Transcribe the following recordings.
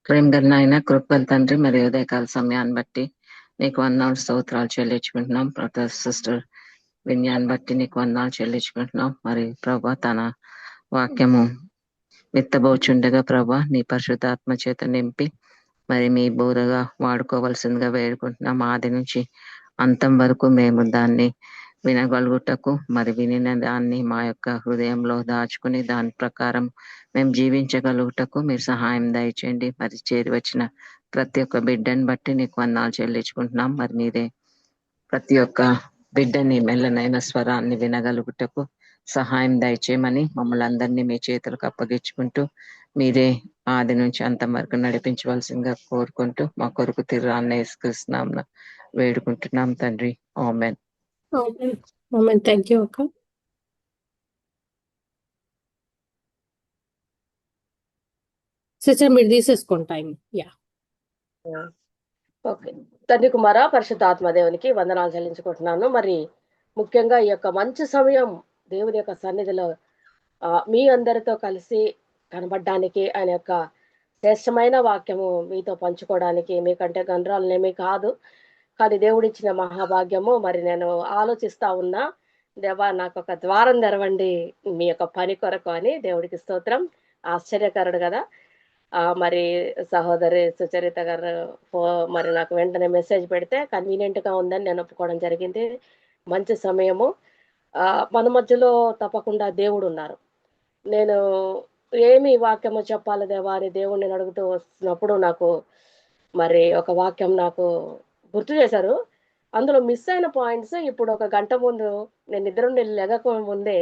ప్రేమ గల నాయన కృపగల తండ్రి, మరి ఉదయకాల సమయాన్ని బట్టి నీకు వందనాలు స్తోత్రాలు చెల్లించుకుంటున్నాం. బ్రదర్ సిస్టర్ వినయాన్ని బట్టి నీకు వందనాలు చెల్లించుకుంటున్నాం. మరి ప్రభా తన వాక్యము విత్తబోచుండగా ప్రభా నీ పరిశుద్ధాత్మ చేత నింపి మరి మీ బోధగా వాడుకోవలసిందిగా వేడుకుంటున్నాం. ఆది నుంచి అంతం వరకు మేము దాన్ని వినగలుగుటకు, మరి వినిన దాన్ని మా యొక్క హృదయంలో దాచుకుని దాని ప్రకారం మేము జీవించగలుగుటకు మీరు సహాయం దయచేయండి. మరి చేరి వచ్చిన ప్రతి ఒక్క బిడ్డని బట్టి నీకు వందనాలు చెల్లించుకుంటున్నాం. మరి మీరే ప్రతి ఒక్క బిడ్డని మెల్లనైన స్వరాన్ని వినగలుగుటకు సహాయం దయచేయమని మమ్మల్ని అందరినీ మీ చేతులకు అప్పగించుకుంటూ మీరే ఆది నుంచి అంతం వరకు నడిపించవలసిందిగా కోరుకుంటూ మా కొరకు తిరురాన్న యేసుక్రీస్తునామ వేడుకుంటున్నాం తండ్రి. ఆమెన్. థ్యాంక్ యూ అక్క. సిస్టర్ మీరు తీసేసుకోండి టైం. Yeah okay. తండ్రి కుమార పరిశుద్ధ ఆత్మదేవునికి వందనాలు చెల్లించుకుంటున్నాను. మరి ముఖ్యంగా ఈ యొక్క మంచి సమయం దేవుని యొక్క సన్నిధిలో మీ అందరితో కలిసి కనబడడానికి, ఆయన యొక్క శ్రేష్టమైన వాక్యము మీతో పంచుకోవడానికి, మీకంటే గండ్రాలనేమీ కాదు, కానీ దేవుడిచ్చిన మహాభాగ్యము. మరి నేను ఆలోచిస్తా ఉన్నా, దేవా నాకు ఒక ద్వారం తెరవండి మీ యొక్క పని కొరకు అని. దేవుడికి స్తోత్రం. ఆశ్చర్యకరుడు కదా. మరి సహోదరి సుచరిత గారు మరి నాకు వెంటనే మెసేజ్ పెడితే కన్వీనియంట్ గా ఉందని నేను ఒప్పుకోవడం జరిగింది. మంచి సమయము. మన మధ్యలో తప్పకుండా దేవుడు ఉన్నారు. నేను ఏమి వాక్యము చెప్పాలి దేవా అని దేవుడిని అడుగుతూ వస్తున్నప్పుడు నాకు మరి ఒక వాక్యం నాకు గుర్తు చేశారు. అందులో మిస్ అయిన పాయింట్స్ ఇప్పుడు ఒక గంట ముందు నేను నిద్ర నుండి లెగక ముందే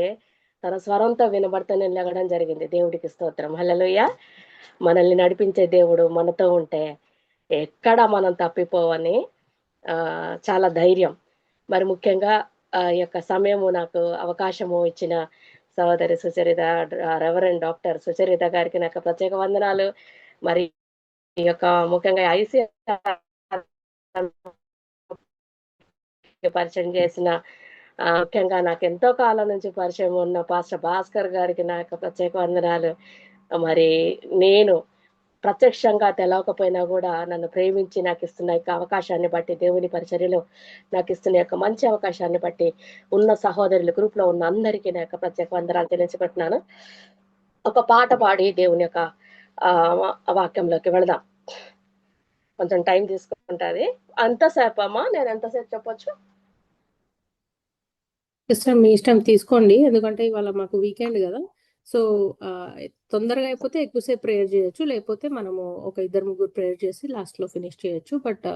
తన స్వరంతో వినబడితే నేను లెగడం జరిగింది. దేవుడికి స్తోత్రం. హల్లెలూయా. మనల్ని నడిపించే దేవుడు మనతో ఉంటే ఎక్కడ మనం తప్పిపోవని చాలా ధైర్యం. మరి ముఖ్యంగా ఈ యొక్క సమయము నాకు అవకాశము ఇచ్చిన సహోదరి సుచరిత, రెవరెండ్ డాక్టర్ సుచరిత గారికి నాకు ప్రత్యేక వందనాలు. మరి ఈ యొక్క ముఖ్యంగా ఐసీ పరిచయం చేసిన ముఖ్యంగా నాకు ఎంతో కాలం నుంచి పరిచయం ఉన్న పాస్టర్ భాస్కర్ గారికి నా యొక్క ప్రత్యేక వందనాలు. మరి నేను ప్రత్యక్షంగా తెలవకపోయినా కూడా నన్ను ప్రేమించి నాకు ఇస్తున్న యొక్క అవకాశాన్ని బట్టి, దేవుని పరిచర్యలో నాకు ఇస్తున్న యొక్క మంచి అవకాశాన్ని బట్టి ఉన్న సహోదరులు గ్రూప్ లో ఉన్న అందరికీ నా యొక్క ప్రత్యేక వందనాలు తెలియజేసుకుంటున్నాను. ఒక పాట పాడి దేవుని యొక్క వాక్యంలోకి వెళదాం. కొంచెం టైం తీసుకుంటుంది. అంతసేపు అమ్మా, నేను ఎంతసేపు చెప్పొచ్చు? సిస్టర్ మీ ఇష్టం తీసుకోండి, ఎందుకంటే ఇవాళ మాకు వీకెండ్ కదా. సో తొందరగా అయిపోతే ఎక్కువసేపు ప్రేయర్ చేయొచ్చు, లేకపోతే మనము ఒక 2-3 ప్రేయర్ చేసి లాస్ట్ లో ఫినిష్ చేయొచ్చు. బట్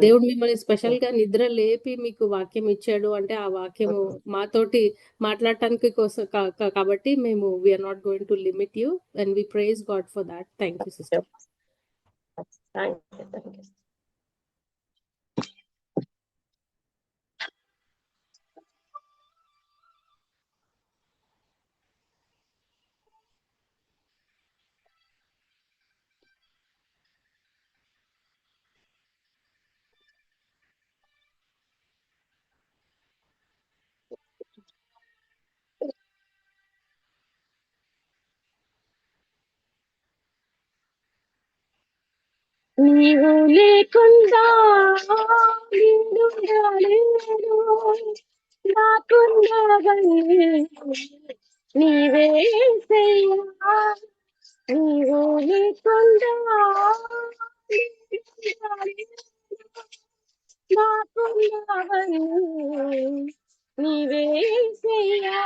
దేవుడు మిమ్మల్ని స్పెషల్ గా నిద్ర లేపి మీకు వాక్యం ఇచ్చాడు అంటే ఆ వాక్యము మాతోటి మాట్లాడటానికి కోసం కాబట్టి మేము we are not going to limit you and we praise God for that. Thank you sister. నీవు లేకుండా నేనుండలేను, నాకున్నవన్నీ నీవే యేసయ్యా. నీవు లేకుండా నాకున్నవన్నీ నీవే యేసయ్యా.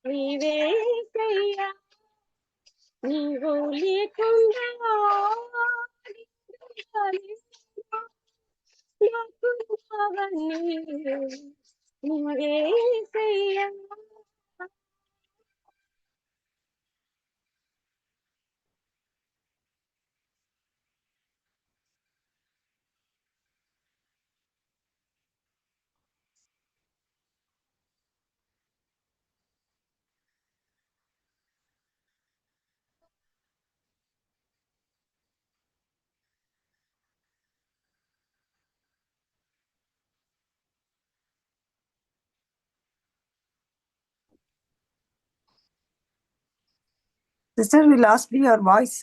నీవేసయ్యా. నీవు లేకుండా నాకున్నవన్నీ నీవేసయ్యా. Sister we lost your voice.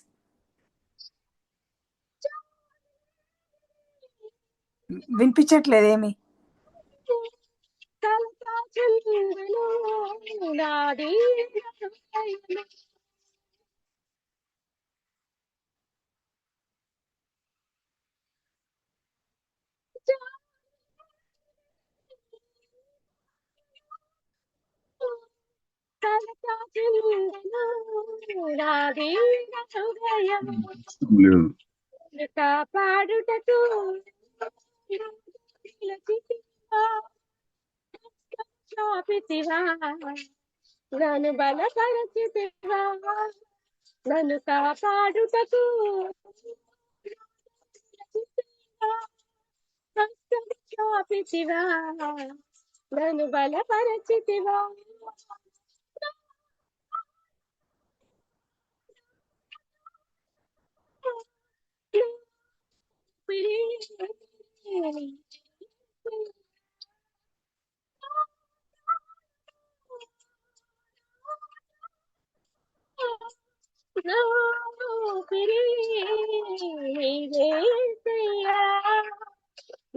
వినిపించట్లేదు ఏమి. కాపాడుటకు నన్ను బలపరచితివా, నన్ను కాపాడుటకు చాపితివా, నన్ను బలపరచితివా.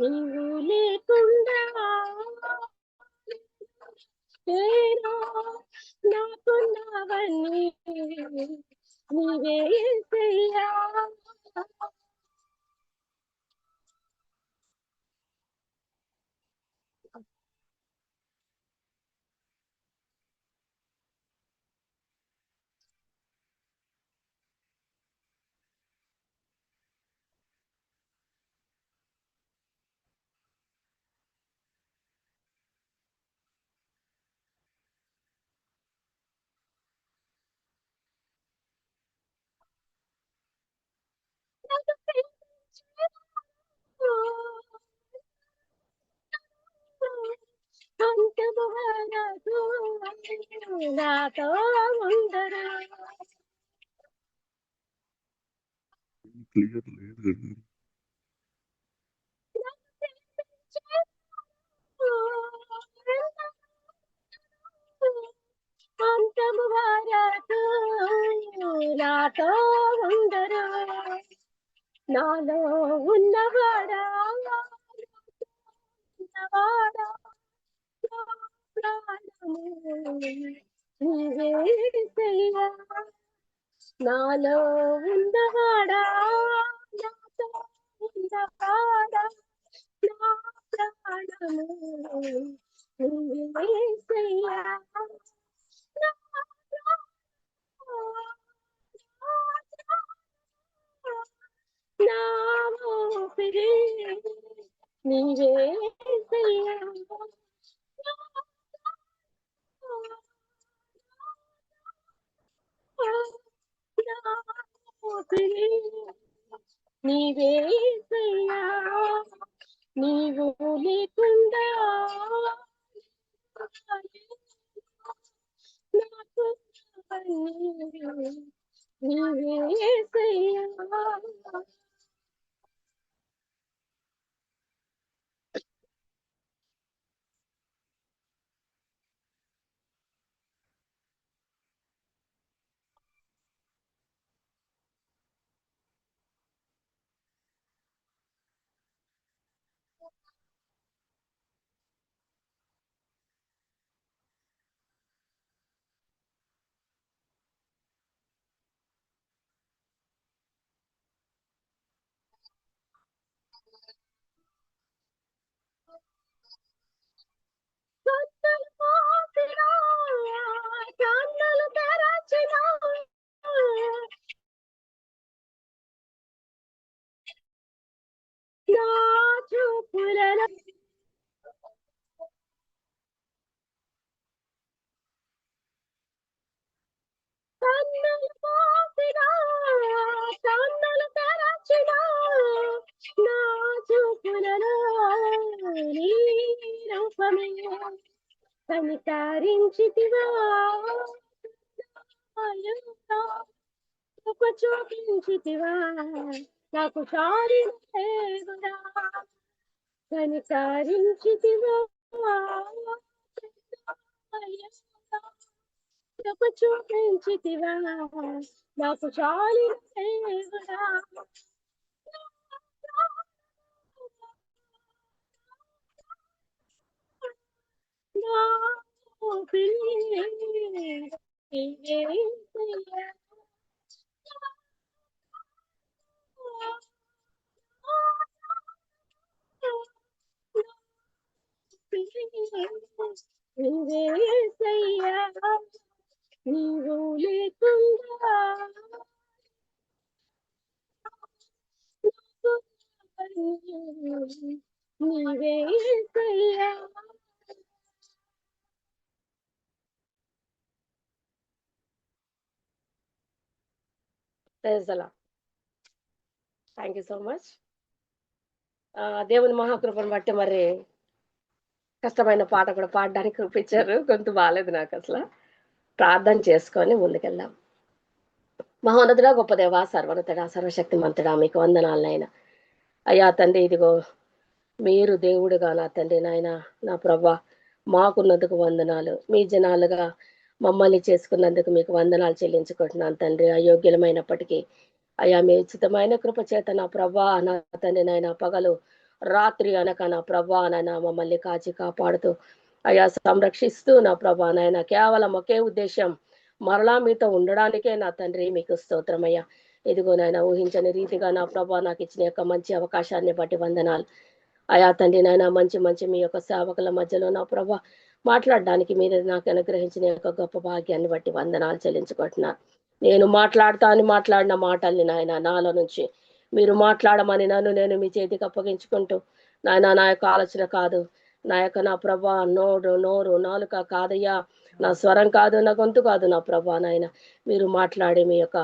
నీవు లేకుండా నాకున్నావన్నీ నీవే యేసయ్యా. నాతో ఉండరు క్లియర్ లేదు. అంతము వారదు నాతో ఉండరు, నాలో ఉన్నవాడా ఉన్నవాడా ప్రాణము నీవే యేసయ్యా. నాలో ఉన్నవాడా నాతో ఉన్నవాడా నా ప్రాణము నీవే యేసయ్యా. నా ఊపిరి నీవే యేసయ్యా. నా ఊపిరి నీవే యేసయ్యా. నీవు లేకుండా నాకు నీవే యేసయ్యా. కన్నులు తెరచిన నా చూపులను కన్నులు మోసిన కన్నులు తెరచిన నా చూపులను నీ రూపమే కనికరించితివా, చూపించితివా నాకు చారి లేదురా. కనికరించితివా కృప చూపించితివా నాకు చాలి దేవుడా. నా ఊపిరి నీవేసయ్యా. నీవేసయ్యా, నీవు లేకుండా నీవేసయ్యా. Thank you so much. దేవుని మహాకృపను బట్టి మరి కష్టమైన పాట కూడా పాడడానికి చూపించారు. గొంతు బాగాలేదు నాకు అసలు. ప్రార్థన చేసుకొని ముందుకెళ్దాం. మహోన్నతుడా, గొప్ప దేవా, సర్వోన్నతుడా, సర్వశక్తి మంతుడా, మీకు వందనాలనైనా. అయ్యా తండ్రి, ఇదిగో మీరు దేవుడుగా నా తండ్రి నాయన, నా ప్రభా, మాకున్నందుకు వందనాలు. మీ జనాలుగా మమ్మల్ని చేసుకున్నందుకు మీకు వందనాలు చెల్లించుకుంటున్నాను తండ్రి. అయోగ్యులమైనప్పటికీ అయ్యా మీ ఉచితమైన కృప చేత నా ప్రభా, నా తండ్రి నాయన, పగలు రాత్రి అనక నా ప్రభా నాయన మమ్మల్ని కాచి కాపాడుతూ అయ్యా సంరక్షిస్తూ నా ప్రభా నాయన, కేవలం ఒకే ఉద్దేశం, మరలా మీతో ఉండడానికే నా తండ్రి. మీకు స్తోత్రమయ్యా. ఇదిగో నాయన, ఊహించని రీతిగా నా ప్రభా నాకు ఇచ్చిన యొక్క మంచి అవకాశాన్ని బట్టి వందనాలు. అయా తండ్రి నాయన, మంచి మంచి మీ యొక్క సేవకుల మధ్యలో నా ప్రభా మాట్లాడడానికి మీరు నాకు అనుగ్రహించిన యొక్క గొప్ప భాగ్యాన్ని బట్టి వందనాలు చెల్లించుకుంటున్నా. నేను మాట్లాడిన మాటల్ని నాయన నాలో నుంచి మీరు మాట్లాడమని నన్ను నేను మీ చేతికి అప్పగించుకుంటూ నాయన, నా యొక్క ఆలోచన కాదు, నా యొక్క నా ప్రభా నోరు నాలుక కాదయ్యా, నా స్వరం కాదు, నా గొంతు కాదు నా ప్రభా నాయన, మీరు మాట్లాడి మీ యొక్క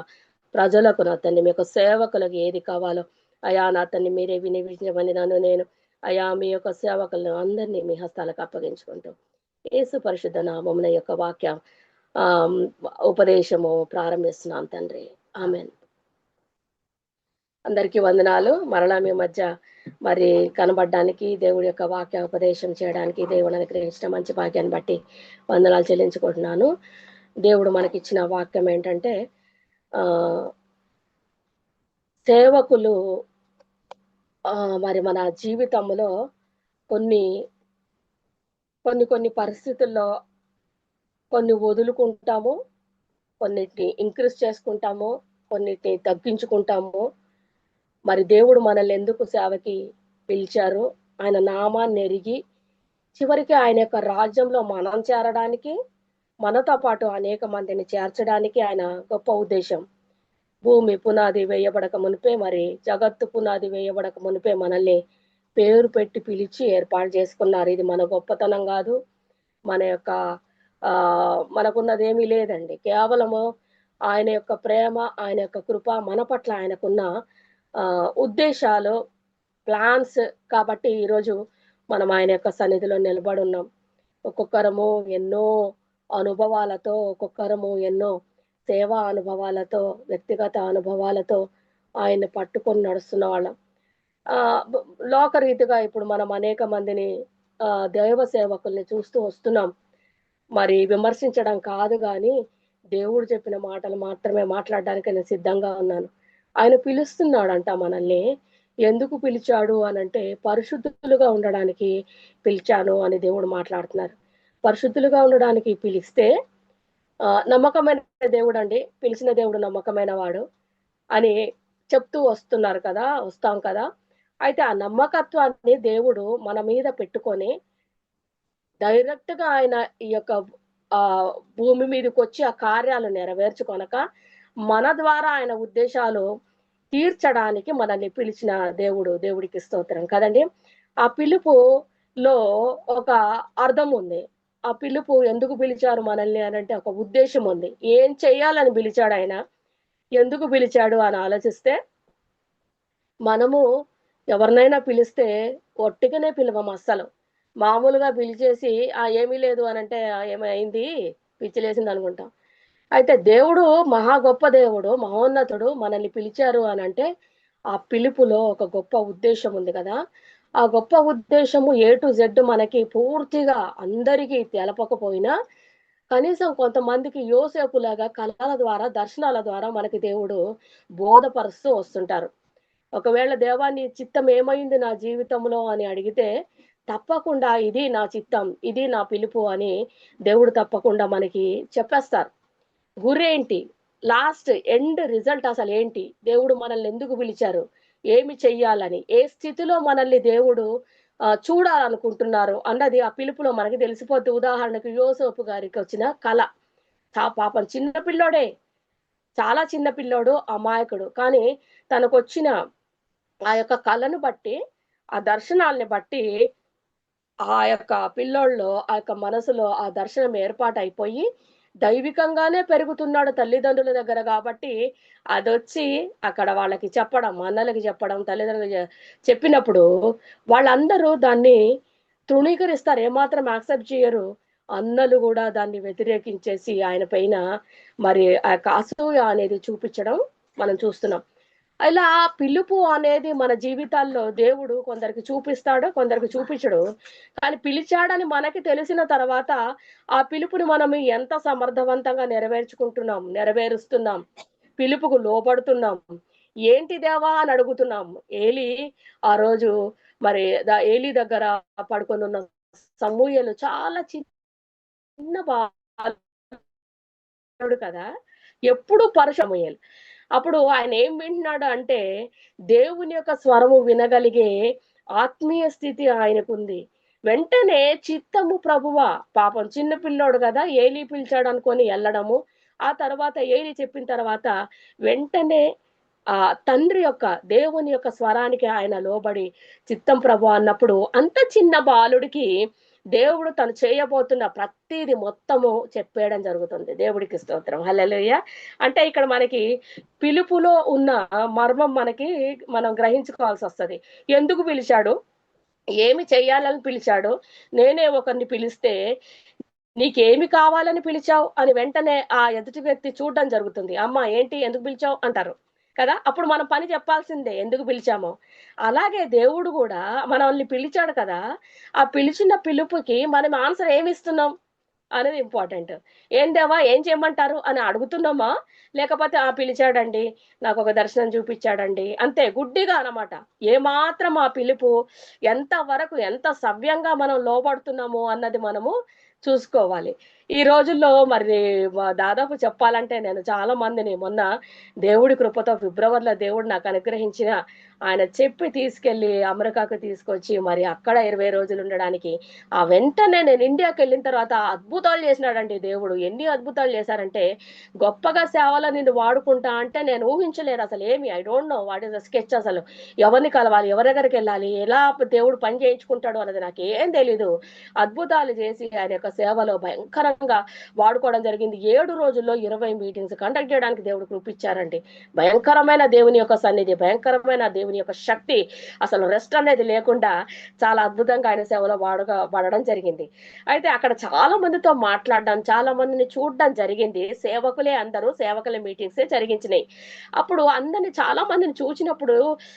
ప్రజలకు నా తండ్రి, మీ యొక్క సేవకులకు ఏది కావాలో అయా నా తండ్రి మీరే వినిపించమని నన్ను నేను అయా మీ యొక్క సేవకులను అందరినీ మీ హస్తాలకు అప్పగించుకుంటూ యేసు పరిశుద్ధ నామమున యొక్క వాక్య ఉపదేశము ప్రారంభిస్తున్నాం తండ్రి. ఆమెన్. అందరికీ వందనాలు. మరలా మీ మధ్య మరి కనబడడానికి, దేవుడి యొక్క వాక్య ఉపదేశం చేయడానికి దేవుడు అనుగ్రహించిన మంచి భాగ్యాన్ని బట్టి వందనాలు చెల్లించుకుంటున్నాను. దేవుడు మనకిచ్చిన వాక్యం ఏంటంటే, సేవకులు మరి మన జీవితంలో కొన్ని పరిస్థితుల్లో కొన్ని వదులుకుంటాము, కొన్నిటిని ఇంక్రీజ్ చేసుకుంటాము, కొన్నిటిని తగ్గించుకుంటాము. మరి దేవుడు మనల్ని ఎందుకు సేవకి పిలిచారు, ఆయన నామాన్ని ఎరిగి చివరికి ఆయన యొక్క రాజ్యంలో మనం చేరడానికి, మనతో పాటు అనేక మందిని చేర్చడానికి ఆయన గొప్ప ఉద్దేశం. భూమి పునాది వేయబడక మునిపే, మరి జగత్తు పునాది వేయబడక మునిపే మనల్ని పేరు పెట్టి పిలిచి ఏర్పాటు చేసుకున్నారు. ఇది మన గొప్పతనం కాదు, మన యొక్క మనకున్నదేమీ లేదండి. కేవలము ఆయన యొక్క ప్రేమ, ఆయన యొక్క కృప, మన పట్ల ఆయనకున్న ఉద్దేశాలు, ప్లాన్స్. కాబట్టి ఈరోజు మనం ఆయన యొక్క సన్నిధిలో నిలబడి ఉన్నాం. ఒక్కొక్కరము ఎన్నో అనుభవాలతో, ఒక్కొక్కరము ఎన్నో సేవా అనుభవాలతో, వ్యక్తిగత అనుభవాలతో ఆయన్ని పట్టుకొని నడుస్తున్న వాళ్ళం. లోకరీతిగా ఇప్పుడు మనం అనేక మందిని దైవ సేవకుల్ని చూస్తూ వస్తున్నాం. మరి విమర్శించడం కాదు, కానీ దేవుడు చెప్పిన మాటలు మాత్రమే మాట్లాడడానికి నేను సిద్ధంగా ఉన్నాను. ఆయన పిలుస్తున్నాడంట మనల్ని. ఎందుకు పిలిచాడు అనంటే, పరిశుద్ధులుగా ఉండడానికి పిలిచాను అని దేవుడు మాట్లాడుతున్నారు. పరిశుద్ధులుగా ఉండడానికి పిలిస్తే, నమ్మకమైన దేవుడు అండి, పిలిచిన దేవుడు నమ్మకమైన వాడు అని చెప్తూ వస్తాం కదా. అయితే ఆ నమ్మకత్వాన్ని దేవుడు మన మీద పెట్టుకొని డైరెక్ట్ గా ఆయన ఈ యొక్క భూమి మీదకి వచ్చి ఆ కార్యాలు నెరవేర్చుకొనక మన ద్వారా ఆయన ఉద్దేశాలు తీర్చడానికి మనల్ని పిలిచిన దేవుడికి స్తోత్రం కదండి. ఆ పిలుపులో ఒక అర్థం ఉంది. ఆ పిలుపు ఎందుకు పిలిచారు మనల్ని అని అంటే ఒక ఉద్దేశం ఉంది. ఏం చెయ్యాలని పిలిచాడు ఆయన, ఎందుకు పిలిచాడు అని ఆలోచిస్తే, మనము ఎవరినైనా పిలిస్తే ఒట్టిగానే పిలవం అస్సలు. మామూలుగా పిలిచేసి ఏమీ లేదు అని అంటే ఏమైంది, పిచ్చిలేసింది అనుకుంటాం. అయితే దేవుడు మహా గొప్ప దేవుడు, మహోన్నతుడు మనల్ని పిలిచారు అని అంటే ఆ పిలుపులో ఒక గొప్ప ఉద్దేశం ఉంది కదా. ఆ గొప్ప ఉద్దేశము A to Z మనకి పూర్తిగా అందరికీ తెలపకపోయినా కనీసం కొంతమందికి యోసేపులాగా కళల ద్వారా, దర్శనాల ద్వారా మనకి దేవుడు బోధపరుస్తూ వస్తుంటారు. ఒకవేళ దేవా నీ చిత్తం ఏమైంది నా జీవితంలో అని అడిగితే, తప్పకుండా ఇది నా చిత్తం, ఇది నా పిలుపు అని దేవుడు తప్పకుండా మనకి చెప్పేస్తారు. గురేంటి? లాస్ట్ ఎండ్ రిజల్ట్ అసలేంటి? దేవుడు మనల్ని ఎందుకు పిలిచారు? ఏమి చెయ్యాలని? ఏ స్థితిలో మనల్ని దేవుడు చూడాలనుకుంటున్నారు అన్నది ఆ పిలుపులో మనకి తెలిసిపోద్ది. ఉదాహరణకు యోసేపు గారికొచ్చిన కల. పాపం చిన్న పిల్లోడే. చాలా చిన్న పిల్లోడు, అమాయకుడు. కానీ తనకొచ్చిన ఆ యొక్క కళను బట్టి, ఆ దర్శనాల్ని బట్టి ఆ యొక్క పిల్లోడిలో, ఆ యొక్క మనసులో ఆ దర్శనం ఏర్పాటయిపోయి, దైవికంగానే పెరుగుతున్నాడు తల్లిదండ్రుల దగ్గర గాబట్టి, అదొచ్చి అక్కడ వాళ్ళకి చెప్పడం, అన్నలకి చెప్పడం, తల్లిదండ్రులకి చెప్పినప్పుడు వాళ్ళందరూ దాన్ని తృణీకరిస్తారు. ఏమాత్రం యాక్సెప్ట్ చేయరు. అన్నలు గూడా దాన్ని వ్యతిరేకించేసి ఆయన పైన మరి ఆ యొక్క అసూయ అనేది చూపిచ్చడం మనం చూస్తున్నాం. ఇలా పిలుపు అనేది మన జీవితాల్లో దేవుడు కొందరికి చూపిస్తాడు, కొందరికి చూపించడు. కానీ పిలిచాడని మనకి తెలిసిన తర్వాత ఆ పిలుపుని మనం ఎంత సమర్థవంతంగా నెరవేరుస్తున్నాం, పిలుపుకు లోబడుతున్నాం. ఏంటి దేవా అని అడుగుతున్నాం. ఏలీ ఆ రోజు మరి ఏలీ దగ్గర పడుకొనున్న సమూయేలు చాలా చిన్న బాలుడు కదా! ఎప్పుడు సమూయేలు. అప్పుడు ఆయన ఏం వింటున్నాడు అంటే, దేవుని యొక్క స్వరము వినగలిగే ఆత్మీయ స్థితి ఆయనకుంది. వెంటనే చిత్తము ప్రభువా, పాపం చిన్న పిల్లోడు కదా! ఏలీ పిలిచాడనుకోని ఎళ్ళడము. ఆ తర్వాత ఏలీ చెప్పిన తర్వాత వెంటనే తండ్రి యొక్క, దేవుని యొక్క స్వరానికి ఆయన లోబడి, చిత్తం ప్రభువా అన్నప్పుడు అంత చిన్న బాలుడికి దేవుడు తను చేయబోతున్న ప్రతీది మొత్తము చెప్పేయడం జరుగుతుంది. దేవుడికి స్తోత్రం. హల్లెలూయా! అంటే ఇక్కడ మనకి పిలుపులో ఉన్న మర్మం మనం గ్రహించుకోవాల్సొస్తది. ఎందుకు పిలిచాడు? ఏమి చెయ్యాలని పిలిచాడు? నేనే ఒకరిని పిలిస్తే, నీకేమి కావాలని పిలిచావు? అని వెంటనే ఆ ఎదుటి వ్యక్తి చూడడం జరుగుతుంది. అమ్మా ఏంటి? ఎందుకు పిలిచావు? అంటారు. కదా! అప్పుడు మనం పని చెప్పాల్సిందే ఎందుకు పిలిచామో. అలాగే దేవుడు గూడా మనల్ని పిలిచాడు కదా! ఆ పిలిచిన పిలుపుకి మనం ఆన్సర్ ఏమిస్తున్నాం అనేది ఇంపార్టెంట్. "ఏం దేవా ఏం చేయమంటారు?" అని అడుగుతున్నామా? లేకపోతే పిలిచాడండి, నాకొక దర్శనం చూపిచ్చాడండి. అంతే గుడ్డిగా అన్నమాట. ఏమాత్రం ఆ పిలుపు ఎంత సవ్యంగా మనం లోబడుతున్నాము అన్నది మనము చూసుకోవాలి. ఈ రోజుల్లో మరి దాదాపు చెప్పాలంటే నేను చాలా మందిని మొన్న దేవుడి కృపతో ఫిబ్రవరిలో దేవుడు నాకు అనుగ్రహించిన ఆయన చెప్పి తీసుకెళ్ళి అమెరికాకు తీసుకొచ్చి మరి అక్కడ 20 రోజులు ఉండడానికి వెంటనే నేను ఇండియాకెళ్ళిన తర్వాత అద్భుతాలు చేసినాడండి దేవుడు. ఎన్ని అద్భుతాలు చేశారంటే, గొప్పగా సేవలో నిన్ను వాడుకుంటా అంటే నేను ఊహించలేదు అసలేమి. I don't know what is the sketch అసలు. ఎవరిని కలవాలి? ఎవరి దగ్గరికెళ్ళాలి? ఎలా దేవుడు పని చేయించుకుంటాడు అన్నది నాకేం తెలీదు. అద్భుతాలు చేసి ఆయన యొక్క సేవలో భయంకరంగా వాడుకోవడం జరిగింది. 7 రోజుల్లో 20 మీటింగ్స్ కండక్ట్ చేయడానికి దేవుడు కృపిచ్చారండి. భయంకరమైన దేవుని యొక్క సన్నిధి, భయంకరమైన దేవుని యొక్క శక్తి, అసలు రెస్ట్ అనేది లేకుండా చాలా అద్భుతంగా ఆయన సేవలో వాడడం జరిగింది. అయితే అక్కడ చాలా మందితో మాట్లాడడం, చాలా మందిని చూడడం జరిగింది. సేవకుల మీటింగ్సే జరిగించినాయి. అప్పుడు అందరిని చాలా మందిని చూచినప్పుడు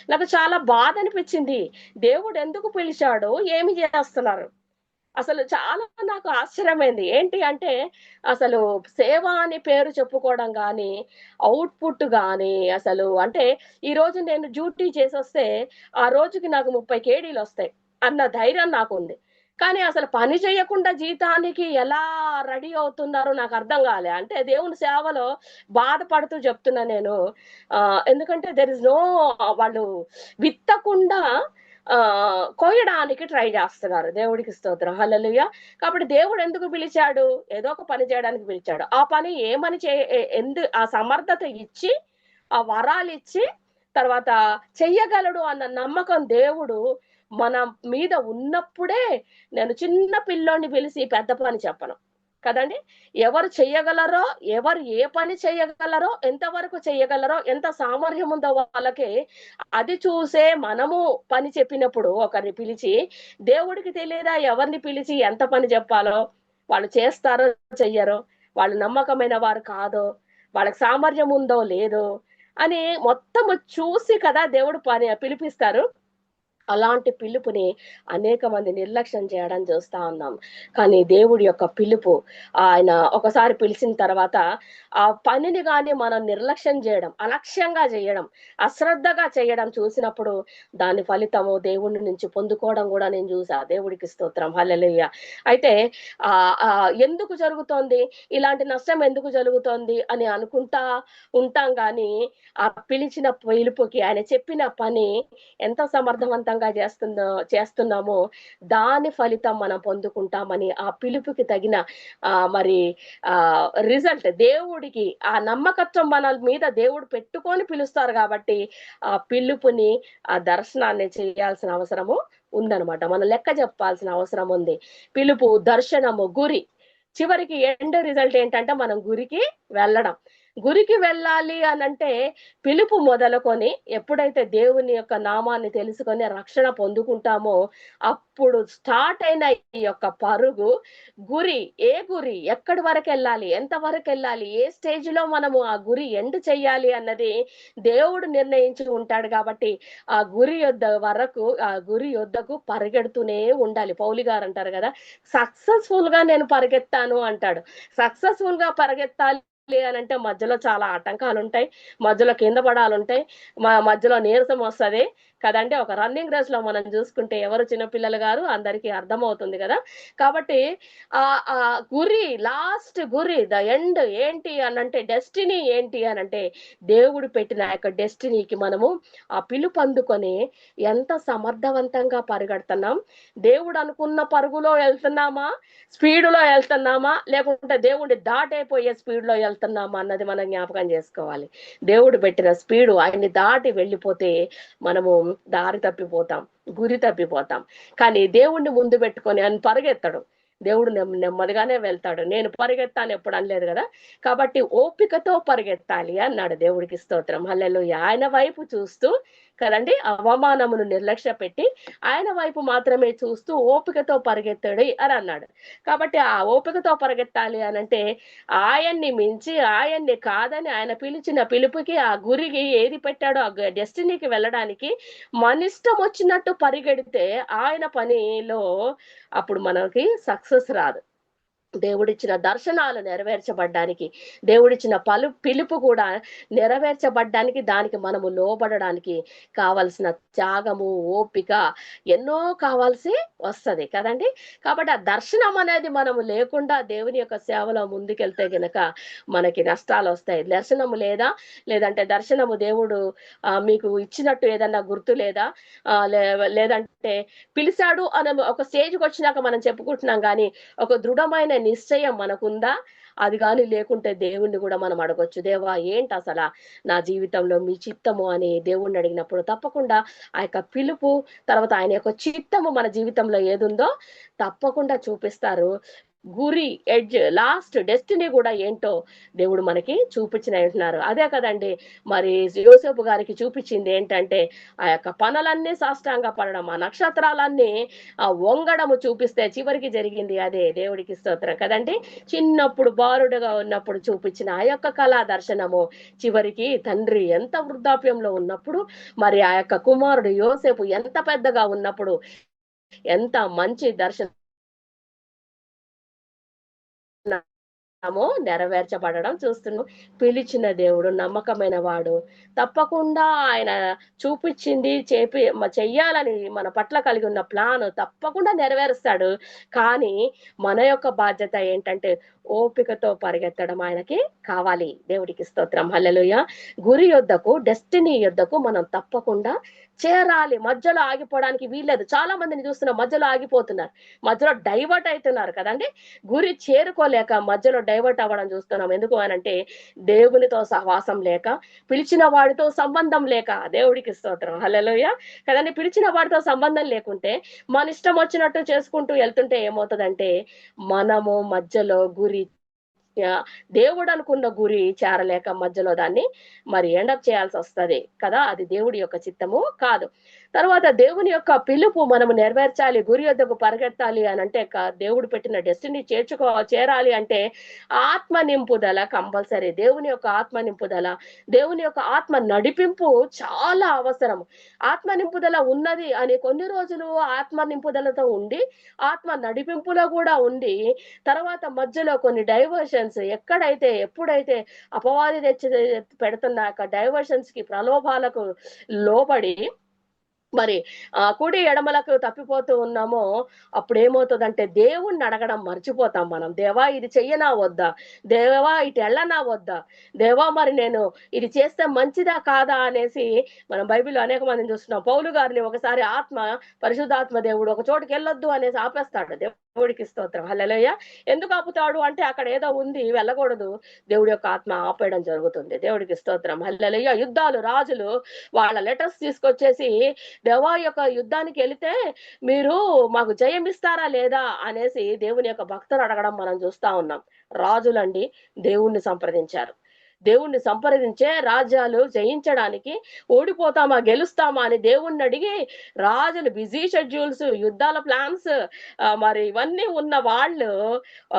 నాకు చాలా బాధ అనిపించింది. దేవుడు ఎందుకు పిలిచాడు? ఏమి చేస్తున్నారు? అసలు చాలా నాకు ఆశ్చర్యమైంది. ఏంటి అంటే, అసలు సేవ అని పేరు చెప్పుకోవడం గానీ, ఔట్‌పుట్ గానీ, అసలు అంటే ఈరోజు నేను డ్యూటీ చేసొస్తే, ఆ రోజుకి నాకు 30 కేడీలొస్తాయి అన్న ధైర్యం నాకుంది. కానీ అసలు పని చేయకుండా జీతానికి ఎలా రెడీ అవుతున్నారో నాకర్థం గాలే. అంటే దేవుని సేవలో బాధపడుతూ చెప్తున్నా నేను. ఎందుకంటే దేర్ ఇస్ నో వాళ్ళు విత్తకుండా కోయడానికి ట్రై చేస్తున్నారు. దేవుడికి స్తోత్రం. హల్లెలూయా! కాబట్టి దేవుడు ఎందుకు పిలిచాడు? ఏదో ఒక పని చేయడానికి పిలిచాడు. ఆ పని ఏమని ఆ సమర్థత ఇచ్చి, ఆ వరాలిచ్చి, తర్వాత చెయ్యగలడు అన్న నమ్మకం దేవుడు మన మీద ఉన్నప్పుడే నేను చిన్న పిల్లోడిని పిలిసి పెద్ద పని చెప్పను. కదండీ! ఎవరు చెయ్యగలరో, ఎవరు ఏ పని చెయ్యగలరో, ఎంతవరకు చెయ్యగలరో, ఎంత సామర్థ్యం ఉందో వాళ్ళకి అది చూసే మనము పని చెప్పినప్పుడు ఒకరిని పిలిచి, దేవుడికి తెలియదా ఎవరిని పిలిచి ఎంత పని చెప్పాలో? వాళ్ళు చేస్తారో, చెయ్యరో? వాళ్ళు నమ్మకమైన వారు కాదో? వాళ్ళకి సామర్థ్యం ఉందో, లేదో? అని మొత్తము చూసి కదా దేవుడు పిలిపిస్తారు. అలాంటి పిలుపుని అనేక మంది నిర్లక్ష్యం చేయడం చూస్తా ఉన్నాం. కానీ దేవుడి యొక్క పిలుపు, ఆయన ఒకసారి పిలిచిన తర్వాత ఆ పనిని గాని మనం నిర్లక్ష్యం చేయడం, అలక్ష్యంగా చేయడం, అశ్రద్ధగా చేయడం చూసినప్పుడు దాని ఫలితము దేవుడి నుంచి పొందుకోవడం కూడా నేను చూసా. దేవుడికి స్తోత్రం, హల్లెలూయా. అయితే ఎందుకు జరుగుతోంది, ఇలాంటి నష్టం ఎందుకు జరుగుతోంది అని అనుకుంటా ఉంటాం గాని ఆ పిలిచిన పిలుపుకి, ఆయన చెప్పిన పని ఎంత సమర్థవంతంగా చేస్తున్నామో దాని ఫలితం మనం పొందుకుంటామని, ఆ పిలుపుకి తగిన మరి రిజల్ట్ దేవుడికి, ఆ నమ్మకత్వం మన మీద దేవుడు పెట్టుకొని పిలుస్తారు కాబట్టి ఆ పిలుపుని, ఆ దర్శనాన్ని చేయాల్సిన అవసరము ఉందన్నమాట. మనం లెక్క చెప్పాల్సిన అవసరం ఉంది. పిలుపు, దర్శనము, గురి, చివరికి ఎండ్ రిజల్ట్ ఏంటంటే మనం గురికి వెళ్ళడం. గురికి వెళ్ళాలి అనంటే పిలుపు మొదలుకొని ఎప్పుడైతే దేవుని యొక్క నామాన్ని తెలుసుకొని రక్షణ పొందుకుంటామో అప్పుడు స్టార్ట్ అయిన ఈ యొక్క పరుగు, గురి, ఏ గురి, ఎక్కడి వరకు వెళ్ళాలి, ఎంత వరకు వెళ్ళాలి, ఏ స్టేజ్ లో మనము ఆ గురి ఎండ్ చెయ్యాలి అన్నది దేవుడు నిర్ణయించి ఉంటాడు. కాబట్టి ఆ గురి యొద్దకు పరిగెడుతూనే ఉండాలి. పౌలు గారు అంటారు కదా, సక్సెస్ఫుల్ గా నేను పరిగెత్తాను అంటాడు. సక్సెస్ఫుల్ గా పరిగెత్తాలి అనంటే మధ్యలో చాలా ఆటంకాలు ఉంటాయి, మధ్యలో కింద పడాలుంటాయి, మధ్యలో నీరసం వస్తుంది కదండి. ఒక రన్నింగ్ రేస్ లో మనం చూసుకుంటే ఎవరు చిన్నపిల్లలు గారు అందరికీ అర్థమవుతుంది కదా. కాబట్టి ఆ గురి, లాస్ట్ గురి, ద ఎండ్ ఏంటి అనంటే, డెస్టినీ ఏంటి అనంటే దేవుడు పెట్టిన యొక్క డెస్టినీకి మనము ఆ పిలుపు అందుకొని ఎంత సమర్థవంతంగా పరిగెడుతున్నాం, దేవుడు అనుకున్న పరుగులో వెళ్తున్నామా, స్పీడులో వెళ్తున్నామా, లేకుంటే దేవుడిని దాటైపోయే స్పీడ్ లో వెళ్తున్నామా అన్నది మనం జ్ఞాపకం చేసుకోవాలి. దేవుడు పెట్టిన స్పీడు ఆయన్ని దాటి వెళ్ళిపోతే మనము దారి తప్పిపోతాం, గురి తప్పిపోతాం. కానీ దేవుణ్ణి ముందు పెట్టుకొని ఆయన పరిగెత్తడు, దేవుడు నెమ్మదిగానే వెళ్తాడు. నేను పరిగెత్తాను ఎప్పుడు అనలేదు కదా. కాబట్టి ఓపికతో పరిగెత్తాలి అన్నాడు. దేవుడికి స్తోత్రం, హల్లెలూయా. ఆయన వైపు చూస్తూ కదండి, అవమానమును నిర్లక్ష్య పెట్టి ఆయన వైపు మాత్రమే చూస్తూ ఓపికతో పరిగెత్తాడు అని అన్నాడు. కాబట్టి ఆ ఓపికతో పరిగెత్తాలి అనంటే ఆయన్ని మించి, ఆయన్ని కాదని, ఆయన పిలిచిన పిలుపుకి, ఆ గురికి ఏది పెట్టాడో ఆ డెస్టినీకి వెళ్ళడానికి మన ఇష్టం వచ్చినట్టు పరిగెడితే ఆయన పనిలో అప్పుడు మనకి సక్సెస్ రాదు. దేవుడిచ్చిన దర్శనాలు నెరవేర్చబడ్డానికి, దేవుడిచ్చిన పిలుపు కూడా నెరవేర్చబడ్డానికి, దానికి మనము లోబడడానికి కావలసిన త్యాగము, ఓపిక ఎన్నో కావాల్సి వస్తది కదండి. కాబట్టి ఆ దర్శనం అనేది మనము లేకుండా దేవుని యొక్క సేవలో ముందుకెళ్తే గనక మనకి నష్టాలు వస్తాయి. దర్శనము లేదంటే దర్శనము దేవుడు మీకు ఇచ్చినట్టు ఏదన్నా గుర్తు లేదా, లేదంటే పిలిచాడు అని ఒక స్టేజ్కి వచ్చినాక మనం చెప్పుకుంటున్నాం కానీ ఒక దృఢమైన నిశ్చయం మనకుందా, అది కానీ లేకుంటే దేవుణ్ణి కూడా మనం అడగొచ్చు, దేవా ఏంటి అసలు నా జీవితంలో మీ చిత్తము అని దేవుణ్ణి అడిగినప్పుడు తప్పకుండా ఆ యొక్క పిలుపు, తర్వాత ఆయన యొక్క చిత్తము మన జీవితంలో ఏదుందో తప్పకుండా చూపిస్తారు. గురి, ఎడ్జ్, లాస్ట్ డెస్టినీ కూడా ఏంటో దేవుడు మనకి చూపించిన అంటున్నారు. అదే కదండి మరి యోసేపు గారికి చూపించింది ఏంటంటే ఆ యొక్క పనులన్నీ సాష్టాంగ పడడం, ఆ నక్షత్రాలన్నీ వంగడము చూపిస్తే చివరికి జరిగింది అదే. దేవుడికి స్తోత్రం కదండి. చిన్నప్పుడు బాలుడుగా ఉన్నప్పుడు చూపించిన ఆ యొక్క కళా దర్శనము చివరికి తండ్రి ఎంత వృద్ధాప్యంలో ఉన్నప్పుడు, మరి ఆ యొక్క కుమారుడు యోసేపు ఎంత పెద్దగా ఉన్నప్పుడు ఎంత మంచి దర్శనం నెరవేర్చబడడం చూస్తున్నాం. పిలిచిన దేవుడు నమ్మకమైన వాడు, తప్పకుండా ఆయన చూపించింది చెయ్యాలని మన పట్ల కలిగి ఉన్న ప్లాన్ తప్పకుండా నెరవేరుస్తాడు. కానీ మన యొక్క బాధ్యత ఏంటంటే ఓపికతో పరిగెత్తడం ఆయనకి కావాలి. దేవుడికి స్తోత్రం, హల్లెలూయా. గురి యొద్దకు, డెస్టినీ యొద్దకు మనం తప్పకుండా చేరాలి. మధ్యలో ఆగిపోవడానికి వీల్లేదు. చాలా మందిని చూస్తున్నా మధ్యలో ఆగిపోతున్నారు, మధ్యలో డైవర్ట్ అవుతున్నారు కదండి. గురి చేరుకోలేక మధ్యలో డైవర్ట్ అవ్వడం చూస్తున్నాం. ఎందుకు అనంటే దేవునితో సహవాసం లేక, పిలిచిన వాడితో సంబంధం లేక. దేవుడికి స్తోత్రం, హల్లెలూయా కదండి. పిలిచిన వాడితో సంబంధం లేకుంటే మన ఇష్టం వచ్చినట్టు చేసుకుంటూ వెళ్తుంటే ఏమవుతుందంటే మనము మధ్యలో గురి, దేవుడు అనుకున్న గురి చేరలేక మధ్యలో దాన్ని మరి ఎండప్ చేయాల్సి వస్తది కదా. అది దేవుడి యొక్క చిత్తము కాదు. తర్వాత దేవుని యొక్క పిలుపు మనము నెరవేర్చాలి, గురి వద్దకు పరిగెత్తాలి అని అంటే దేవుడు పెట్టిన డెస్టినీ చేరాలి అంటే ఆత్మ నింపుదల కంపల్సరీ. దేవుని యొక్క ఆత్మ నింపుదల, దేవుని యొక్క ఆత్మ నడిపింపు చాలా అవసరం. ఆత్మ నింపుదల ఉన్నది అని కొన్ని రోజులు ఆత్మ నింపుదలతో ఉండి ఆత్మ నడిపింపులో కూడా ఉండి తర్వాత మధ్యలో కొన్ని డైవర్షన్స్ ఎప్పుడైతే అపవాది తెచ్చి పెడుతున్న డైవర్షన్స్ కి, ప్రలోభాలకు లోబడి మరి కుడి ఎడమలకు తప్పిపోతూ ఉన్నామో అప్పుడు ఏమవుతుందంటే దేవుణ్ణి అడగడం మర్చిపోతాం మనం. దేవా ఇది చెయ్యనా వద్దా, దేవా ఇటు వెళ్ళనా వద్దా, దేవా మరి నేను ఇది చేస్తే మంచిదా కాదా అనేసి మనం బైబిల్లో అనేక మందిని చూస్తున్నాం. పౌలు గారిని ఒకసారి పరిశుద్ధాత్మ దేవుడు ఒక చోటుకి వెళ్ళొద్దు అనేసి ఆపేస్తాడు. దేవుడికి స్తోత్రం, హల్లెలూయా. ఎందుకు ఆపుతాడు అంటే అక్కడ ఏదో ఉంది, వెళ్ళకూడదు, దేవుడి యొక్క ఆత్మ ఆపేయడం జరుగుతుంది. దేవుడికి స్తోత్రం, హల్లెలూయా. యుద్ధాలు, రాజులు వాళ్ళ లెటర్స్ తీసుకొచ్చేసి దేవా యొక్క యుద్ధానికి వెళితే మీరు మాకు జయం ఇస్తారా లేదా అనేసి దేవుని యొక్క భక్తులు అడగడం మనం చూస్తా ఉన్నాం. రాజులండి దేవుణ్ణి సంప్రదించారు. దేవుణ్ణి సంప్రదించే రాజ్యాలు జయించడానికి ఓడిపోతామా గెలుస్తామా అని దేవుణ్ణి అడిగి రాజులు బిజీ షెడ్యూల్స్, యుద్ధాల ప్లాన్స్ మరి ఇవన్నీ ఉన్న వాళ్ళు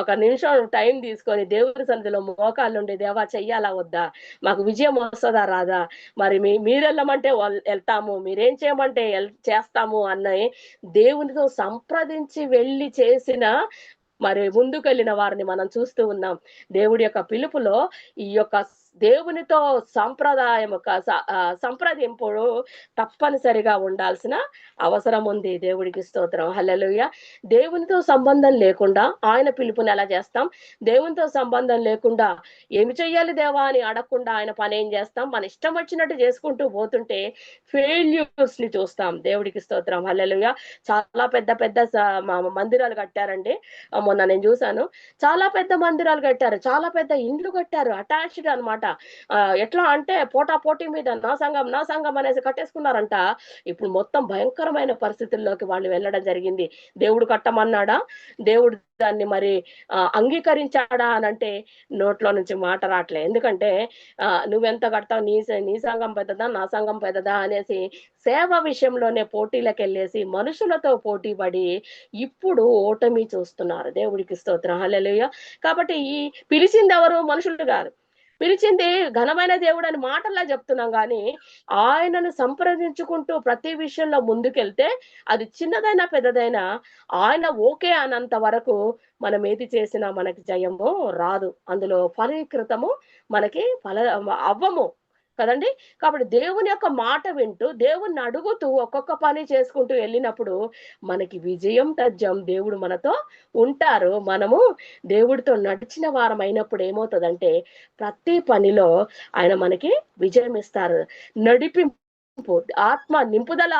ఒక నిమిషం టైం తీసుకొని దేవుని సన్నిధిలో మోకాళ్ళుండి దేవా చెయ్యాలా వద్దా, మాకు విజయం వస్తుందా రాదా, మరి మీరు వెళ్ళమంటే వెళ్తాము, మీరేం చేయమంటే చేస్తాము అన్నవి దేవునితో సంప్రదించి వెళ్ళి చేసిన మరి ముందుకెళ్ళిన వారిని మనం చూస్తూ ఉన్నాం. దేవుడి యొక్క పిలుపులో ఈ యొక్క దేవునితో సంప్రదింపుడు తప్పనిసరిగా ఉండాల్సిన అవసరం ఉంది. దేవుడికి స్తోత్రం, హల్లెలూయా. దేవునితో సంబంధం లేకుండా ఆయన పిలుపుని ఎలా చేస్తాం? దేవునితో సంబంధం లేకుండా ఏమి చెయ్యాలి దేవా అని అడగకుండా ఆయన పని ఏం చేస్తాం? మన ఇష్టం వచ్చినట్టు చేసుకుంటూ పోతుంటే ఫెయిల్యూర్స్ ని చూస్తాం. దేవుడికి స్తోత్రం, హల్లెలూయా. చాలా పెద్ద పెద్ద మందిరాలు కట్టారండి. మొన్న నేను చూసాను, చాలా పెద్ద మందిరాలు కట్టారు, చాలా పెద్ద ఇండ్లు కట్టారు, అటాచ్డ్ అన్నమాట. ఎట్లా అంటే పోటీ మీద నా సంఘం అనేసి కట్టేసుకున్నారంట. ఇప్పుడు మొత్తం భయంకరమైన పరిస్థితుల్లోకి వాళ్ళు వెళ్ళడం జరిగింది. దేవుడు కట్టమన్నాడా, దేవుడు దాన్ని మరి అంగీకరించాడా అనంటే నోట్లో నుంచి మాట రావట్లే. ఎందుకంటే నువ్వెంత కడతావు, నీ సంఘం పెద్దదా నా సంఘం పెద్దదా అనేసి సేవ విషయంలోనే పోటీలకు వెళ్ళేసి మనుషులతో పోటీ పడి ఇప్పుడు ఓటమి చూస్తున్నారు. దేవుడికి స్తోత్రం, హల్లెలూయా. కాబట్టి ఈ పిలిచింది ఎవరు? మనుషులు కాదు. పిలిచింది ఘనమైన దేవుడు అని మాటల్లా చెప్తున్నాం కానీ ఆయనను సంప్రదించుకుంటూ ప్రతి విషయంలో ముందుకెళ్తే అది చిన్నదైనా పెద్దదైనా ఆయన ఓకే అన్నంత వరకు మనం ఏది చేసినా మనకి జయము రాదు, అందులో ఫలీకృతము మనకి అవ్వము కదండి. కాబట్టి దేవుని యొక్క మాట వింటూ దేవుణ్ణి అడుగుతూ ఒక్కొక్క పని చేసుకుంటూ వెళ్ళినప్పుడు మనకి విజయం తథ్యం. దేవుడు మనతో ఉంటారు. మనము దేవుడితో నడిచిన వారం అయినప్పుడు ఏమవుతుందంటే ప్రతి పనిలో ఆయన మనకి విజయం ఇస్తారు. నడిపింపు, ఆత్మ నింపుదల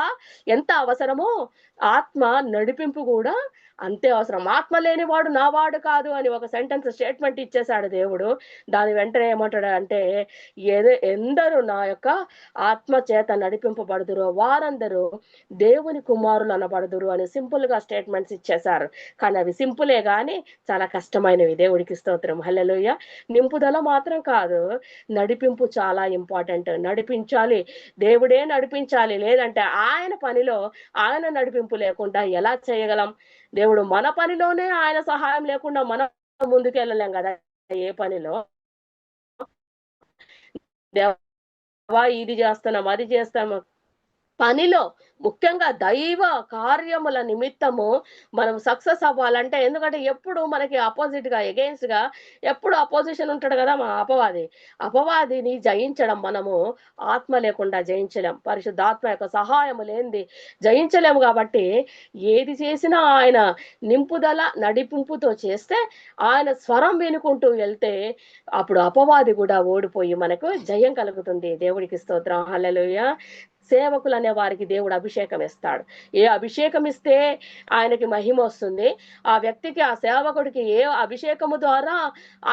ఎంత అవసరమో ఆత్మ నడిపింపు కూడా అంతే అవసరం. ఆత్మ లేనివాడు నా వాడు కాదు అని ఒక సెంటెన్స్ స్టేట్మెంట్ ఇచ్చేశాడు దేవుడు. దాని వెంటనే ఏమంటాడు అంటే ఎందరూ నా యొక్క ఆత్మ చేత నడిపింపబడుదురో వారందరూ దేవుని కుమారులు అనబడుదురు అని సింపుల్ గా స్టేట్మెంట్స్ ఇచ్చేశారు. కానీ అవి సింపులే గాని చాలా కష్టమైనవి. దేవుడికి స్తోత్రం, హల్లెలూయా. నింపుదల మాత్రం కాదు, నడిపింపు చాలా ఇంపార్టెంట్. నడిపించాలి, దేవుడే నడిపించాలి. లేదంటే ఆయన పనిలో ఆయన నడిపింపు లేకుండా ఎలా చేయగలం? దేవుడు మన పనిలోనే ఆయన సహాయం లేకుండా మనం ముందుకు వెళ్ళలేం కదా. ఏ పనిలో దేవా ఇది చేస్తున్నాం, అది చేస్తాము, పనిలో ముఖ్యంగా దైవ కార్యముల నిమిత్తము మనం సక్సెస్ అవ్వాలంటే, ఎందుకంటే ఎప్పుడు మనకి అపోజిట్ గా ఎగెయిన్స్ గా ఎప్పుడు అపోజిషన్ ఉంటాడు కదా మా అపవాదిని జయించడం మనము ఆత్మ లేకుండా జయించలేం. పరిశుద్ధాత్మ యొక్క సహాయము లేనిది జయించలేము. కాబట్టి ఏది చేసినా ఆయన నింపుదల నడిపింపుతో చేస్తే, ఆయన స్వరం వినుకుంటూ వెళ్తే అప్పుడు అపవాది కూడా ఓడిపోయి మనకు జయం కలుగుతుంది. దేవుడికి స్తోత్రం, హల్లెలూయా. సేవకులు అనే వారికి దేవుడు అభిషేకం ఇస్తాడు. ఏ అభిషేకం ఇస్తే ఆయనకి మహిమ వస్తుంది, ఆ వ్యక్తికి, ఆ సేవకుడికి ఏ అభిషేకము ద్వారా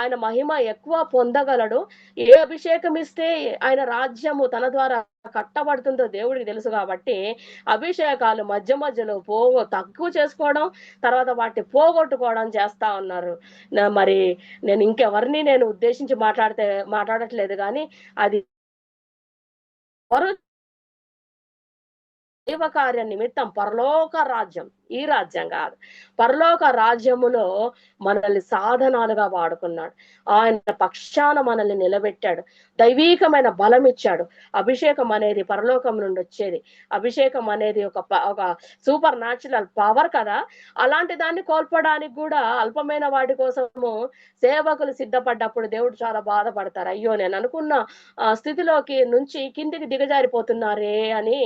ఆయన మహిమ ఎక్కువ పొందగలడు, ఏ అభిషేకం ఇస్తే ఆయన రాజ్యము తన ద్వారా కట్టబడుతుందో దేవుడికి తెలుసు. కాబట్టి అభిషేకాలు మధ్యలో తక్కువ చేసుకోవడం, తర్వాత వాటిని పోగొట్టుకోవడం చేస్తా ఉన్నారు. మరి నేను ఇంకెవరిని ఉద్దేశించి మాట్లాడట్లేదు కానీ అది దైవ కార్య నిమిత్తం పరలోక రాజ్యం, ఈ రాజ్యం కాదు, పరలోక రాజ్యములో మనల్ని సాధనాలుగా వాడుకున్నాడు. ఆయన పక్షాన మనల్ని నిలబెట్టాడు, దైవీకమైన బలం ఇచ్చాడు. అభిషేకం అనేది పరలోకం నుండి వచ్చేది. అభిషేకం అనేది ఒక సూపర్ న్యాచురల్ పవర్ కదా. అలాంటి దాన్ని కోల్పోవడానికి కూడా అల్పమైన వాటి కోసము సేవకులు సిద్ధపడ్డప్పుడు దేవుడు చాలా బాధపడతారు. అయ్యో, నేను అనుకున్న స్థితిలోకి నుంచి కిందికి దిగజారిపోతున్నారే అని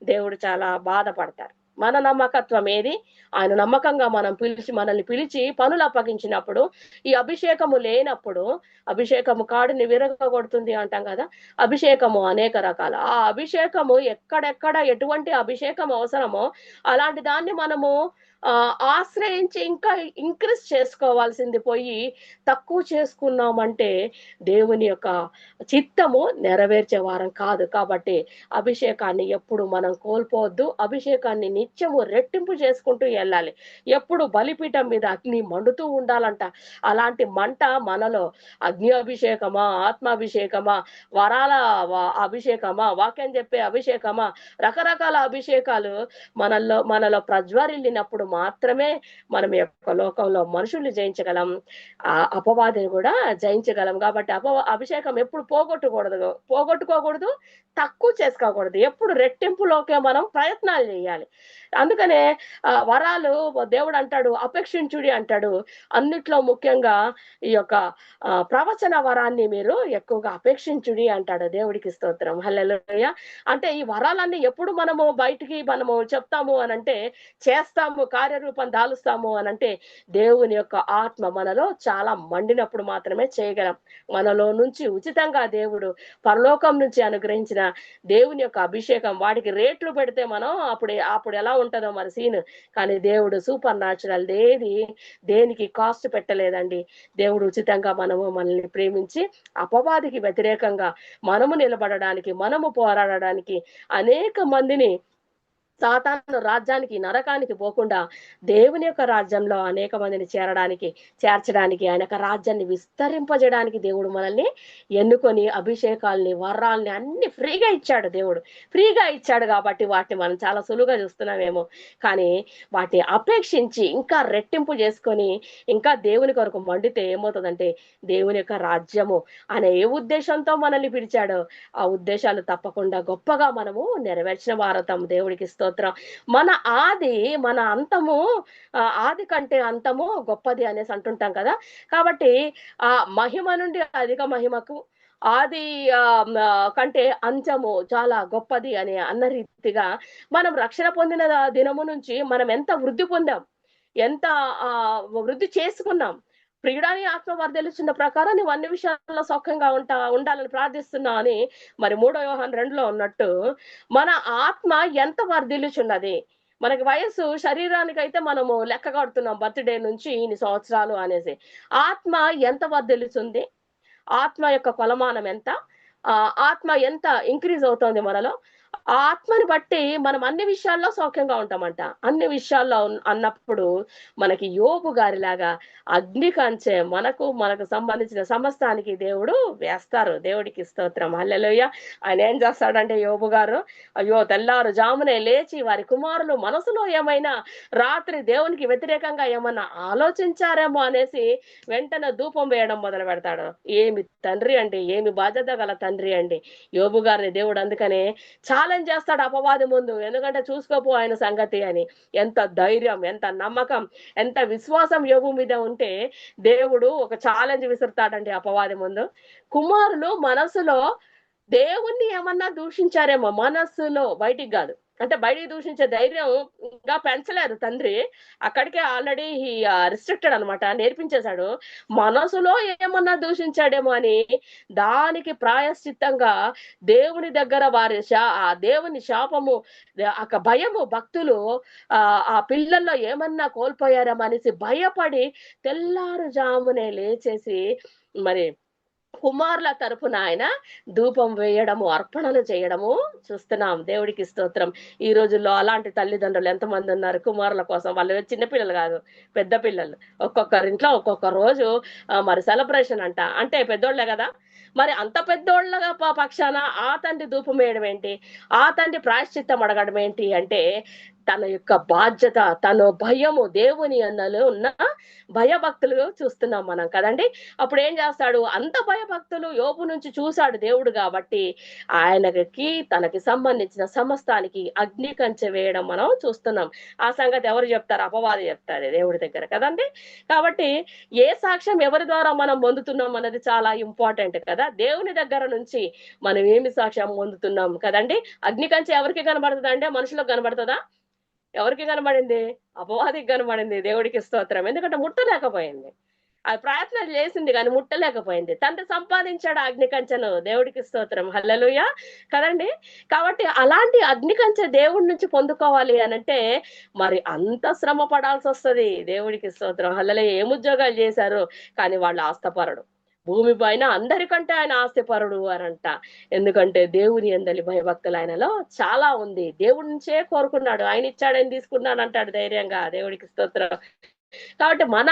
దేవుడు చాలా బాధపడతారు. మన నమ్మకత్వం ఏది? ఆయన నమ్మకంగా మనల్ని పిలిచి పనులు అప్పగించినప్పుడు, ఈ అభిషేకము లేనప్పుడు, అభిషేకము కాడిని విరగొడుతుంది అంటాం కదా. అభిషేకము అనేక రకాలు. ఆ అభిషేకము ఎక్కడెక్కడ ఎటువంటి అభిషేకం అవసరమో అలాంటి దాన్ని మనము ఆశ్రయించి ఇంకా ఇంక్రీజ్ చేసుకోవాల్సింది పోయి తక్కువ చేసుకున్నామంటే దేవుని యొక్క చిత్తము నెరవేర్చే వారం కాదు. కాబట్టి అభిషేకాన్ని ఎప్పుడు మనం కోల్పోవద్దు. అభిషేకాన్ని నిత్యము రెట్టింపు చేసుకుంటూ వెళ్ళాలి. ఎప్పుడు బలిపీఠం మీద అగ్ని మండుతూ ఉండాలంట. అలాంటి మంట మనలో అగ్ని అభిషేకమా, ఆత్మాభిషేకమా, వరాల అభిషేకమా, వాక్యం చెప్పే అభిషేకమా, రకరకాల అభిషేకాలు మనలో ప్రజ్వరిల్లినప్పుడు మాత్రమే మనం యొక్క లోకంలో మనుషుల్ని జయించగలం, అపవాదిని కూడా జయించగలం. కాబట్టి అభిషేకం ఎప్పుడు పోగొట్టుకోకూడదు, తక్కువ చేసుకోకూడదు. ఎప్పుడు రెట్టింపులోకే మనం ప్రయత్నాలు చేయాలి. అందుకనే వరాలు దేవుడు అంటాడు అపేక్షించుడి అంటాడు. అన్నిట్లో ముఖ్యంగా ఈ యొక్క ప్రవచన వరాన్ని మీరు ఎక్కువగా అపేక్షించుడి అంటాడు. దేవుడికి స్తోత్రం, హల్లెలూయా. అంటే ఈ వరాలన్నీ ఎప్పుడు మనము బయటికి చెప్తాము అనంటే, చేస్తాము, కార్యరూపం దాలుస్తాము అనంటే, దేవుని యొక్క ఆత్మ మనలో చాలా మండినప్పుడు మాత్రమే చేయగలం. మనలో నుంచి ఉచితంగా దేవుడు పరలోకం నుంచి అనుగ్రహించిన దేవుని యొక్క అభిషేకం, వాడికి రేట్లు పెడితే మనం అప్పుడు ఎలా ఉంటుందో మరి సీన్. కానీ దేవుడు సూపర్ న్యాచురల్ దేనికి కాస్ట్ పెట్టలేదండి. దేవుడు ఉచితంగా మనల్ని ప్రేమించి అపవాదికి వ్యతిరేకంగా మనము నిలబడడానికి, మనము పోరాడడానికి, అనేక మందిని సాతాను రాజ్యానికి, నరకానికి పోకుండా దేవుని యొక్క రాజ్యంలో అనేక మందిని చేర్చడానికి, ఆయన యొక్క రాజ్యాన్ని విస్తరింపజేయడానికి దేవుడు మనల్ని ఎన్నుకొని అభిషేకాల్ని, వరాల్ని అన్ని ఫ్రీగా ఇచ్చాడు. దేవుడు ఫ్రీగా ఇచ్చాడు కాబట్టి వాటిని మనం చాలా సులువుగా చూస్తున్నామేమో, కానీ వాటిని అపేక్షించి ఇంకా రెట్టింపు చేసుకొని ఇంకా దేవుని కొరకు మండితే ఏమవుతుందంటే, దేవుని యొక్క రాజ్యము అనే ఏ ఉద్దేశంతో మనల్ని పిలిచాడో ఆ ఉద్దేశాలు తప్పకుండా గొప్పగా మనము నెరవేర్చిన వారతం. దేవుడికి స్తోత్రం. మన అంతము ఆది కంటే అంతము గొప్పది అనేసి అంటుంటాం కదా. కాబట్టి ఆ మహిమ నుండి అధిక మహిమకు, ఆది కంటే అంచము చాలా గొప్పది అని అన్న రీతిగా మనం రక్షణ పొందిన దినము నుంచి మనం ఎంత వృద్ధి పొందాం, ఎంత వృద్ధి చేసుకున్నాం. ప్రియుడాని ఆత్మ వర్ధిల్లుచున్న ప్రకారం నువ్వు అన్ని విషయాల్లో సౌఖ్యంగా ఉండాలని ప్రార్థిస్తున్నా అని మరి 3 యోహాను 2లో ఉన్నట్టు మన ఆత్మ ఎంత వర్ధిల్లుచున్నది. మనకి వయస్సు శరీరానికైతే మనము లెక్క కడుతున్నాం, బర్త్డే నుంచి ఇన్ని సంవత్సరాలు అనేసి. ఆత్మ ఎంత వర్ధిల్లుచుంది, ఆత్మ యొక్క కొలమానం ఎంత, ఆత్మ ఎంత ఇంక్రీజ్ అవుతోంది మనలో. ఆ ఆత్మని బట్టి మనం అన్ని విషయాల్లో సౌఖ్యంగా ఉంటామంట. అన్ని విషయాల్లో అన్నప్పుడు మనకి యోబు గారిలాగా అగ్ని కంచె మనకు సంబంధించిన సమస్తానికి దేవుడు వేస్తారు. దేవుడికి స్తోత్రం, హల్లెలూయా. ఆయన ఏం చేస్తాడంటే యోబు గారు, అయ్యో తెల్లారు జామునే లేచి వారి కుమారులు మనసులో ఏమైనా రాత్రి దేవునికి వ్యతిరేకంగా ఏమన్నా ఆలోచించారేమో అనేసి వెంటనే ధూపం వేయడం మొదలు పెడతాడు. ఏమి తండ్రి అండి, ఏమి బాధ్యత గల తండ్రి అండి యోబు గారిని దేవుడు. అందుకనే ఛాలెంజ్ చేస్తాడు అపవాది ముందు, ఎందుకంటే చూసుకోపో ఆయన సంగతి అని. ఎంత ధైర్యం, ఎంత నమ్మకం, ఎంత విశ్వాసం యోబు మీద ఉంటే దేవుడు ఒక ఛాలెంజ్ విసురుతాడండి అపవాది ముందు. కుమారులు మనసులో దేవుణ్ణి ఏమన్నా దూషించారేమో, మనస్సులో, బయటికి కాదు. అంటే బయటికి దూషించే ధైర్యం ఇంకా పెంచలేదు తండ్రి, అక్కడికే ఆల్రెడీ రిస్ట్రిక్టెడ్ అనమాట, నేర్పించేశాడు. మనసులో ఏమన్నా దూషించాడేమో అని దానికి ప్రాయశ్చిత్తంగా దేవుని దగ్గర దేవుని శాపము, భయము, భక్తులు ఆ పిల్లల్లో ఏమన్నా కోల్పోయారేమో అనేసి భయపడి తెల్లారుజామునే లేచేసి మరి కుమారుల తరపున ఆయన ధూపం వేయడము, అర్పణలు చేయడము చూస్తున్నాం. దేవుడికి స్తోత్రం. ఈ రోజుల్లో అలాంటి తల్లిదండ్రులు ఎంతమంది ఉన్నారు కుమారుల కోసం. వాళ్ళు చిన్నపిల్లలు కాదు, పెద్ద పిల్లలు. ఒక్కొక్కరింట్లో ఒక్కొక్క రోజు మరి సెలబ్రేషన్ అంట. అంటే పెద్దోళ్లే కదా, మరి అంత పెద్దోళ్ళ పక్షాన ఆ తండ్రి ధూపం వేయడం ఏంటి, ఆ తండ్రి ప్రాయశ్చిత్తం అడగడం ఏంటి అంటే తన యొక్క బాధ్యత, తన భయము, దేవుని అన్నలో ఉన్న భయభక్తులు చూస్తున్నాం మనం కదండి. అప్పుడు ఏం చేస్తాడు, అంత భయభక్తులు యోబు నుంచి చూశాడు దేవుడు కాబట్టి ఆయనకి తనకి సంబంధించిన సమస్తానికి అగ్ని కంచె వేయడం మనం చూస్తున్నాం. ఆ సంగతి ఎవరు చెప్తారు? అపవాది చెప్తారు దేవుడి దగ్గర కదండి. కాబట్టి ఏ సాక్ష్యం ఎవరి ద్వారా మనం పొందుతున్నాం అన్నది చాలా ఇంపార్టెంట్ కదా. దేవుని దగ్గర నుంచి మనం ఏమి సాక్ష్యం పొందుతున్నాం కదండి. అగ్ని కంచె ఎవరికి కనబడుతుంది అంటే మనుషులకు కనబడుతుందా? ఎవరికి కనబడింది? అపవాదికి కనబడింది. దేవుడికి స్తోత్రం. ఎందుకంటే ముట్టలేకపోయింది. అది ప్రయత్నం చేసింది కానీ ముట్టలేకపోయింది. తండ్రి సంపాదించాడు అగ్ని కంచెను. దేవుడికి స్తోత్రం. హల్లెలూయా కదండి. కాబట్టి అలాంటి అగ్ని కంచె దేవుడి నుంచి పొందుకోవాలి అనంటే మరి అంత శ్రమ పడాల్సి వస్తుంది. దేవుడికి స్తోత్రం. హల్లెలూయా. ఏం ఉద్యోగాలు చేశారు కానీ వాళ్ళు ఆస్తపరుడు. భూమి పైన అందరికంటే ఆయన ఆస్తిపరుడు అనంట. ఎందుకంటే దేవుని యందలి భయభక్తులు ఆయనలో చాలా ఉంది. దేవుడి నుంచే కోరుకున్నాడు. ఆయన ఇచ్చాడని తీసుకున్నాడు అంటాడు ధైర్యంగా. దేవుడికి స్తోత్రం. కాబట్టి మన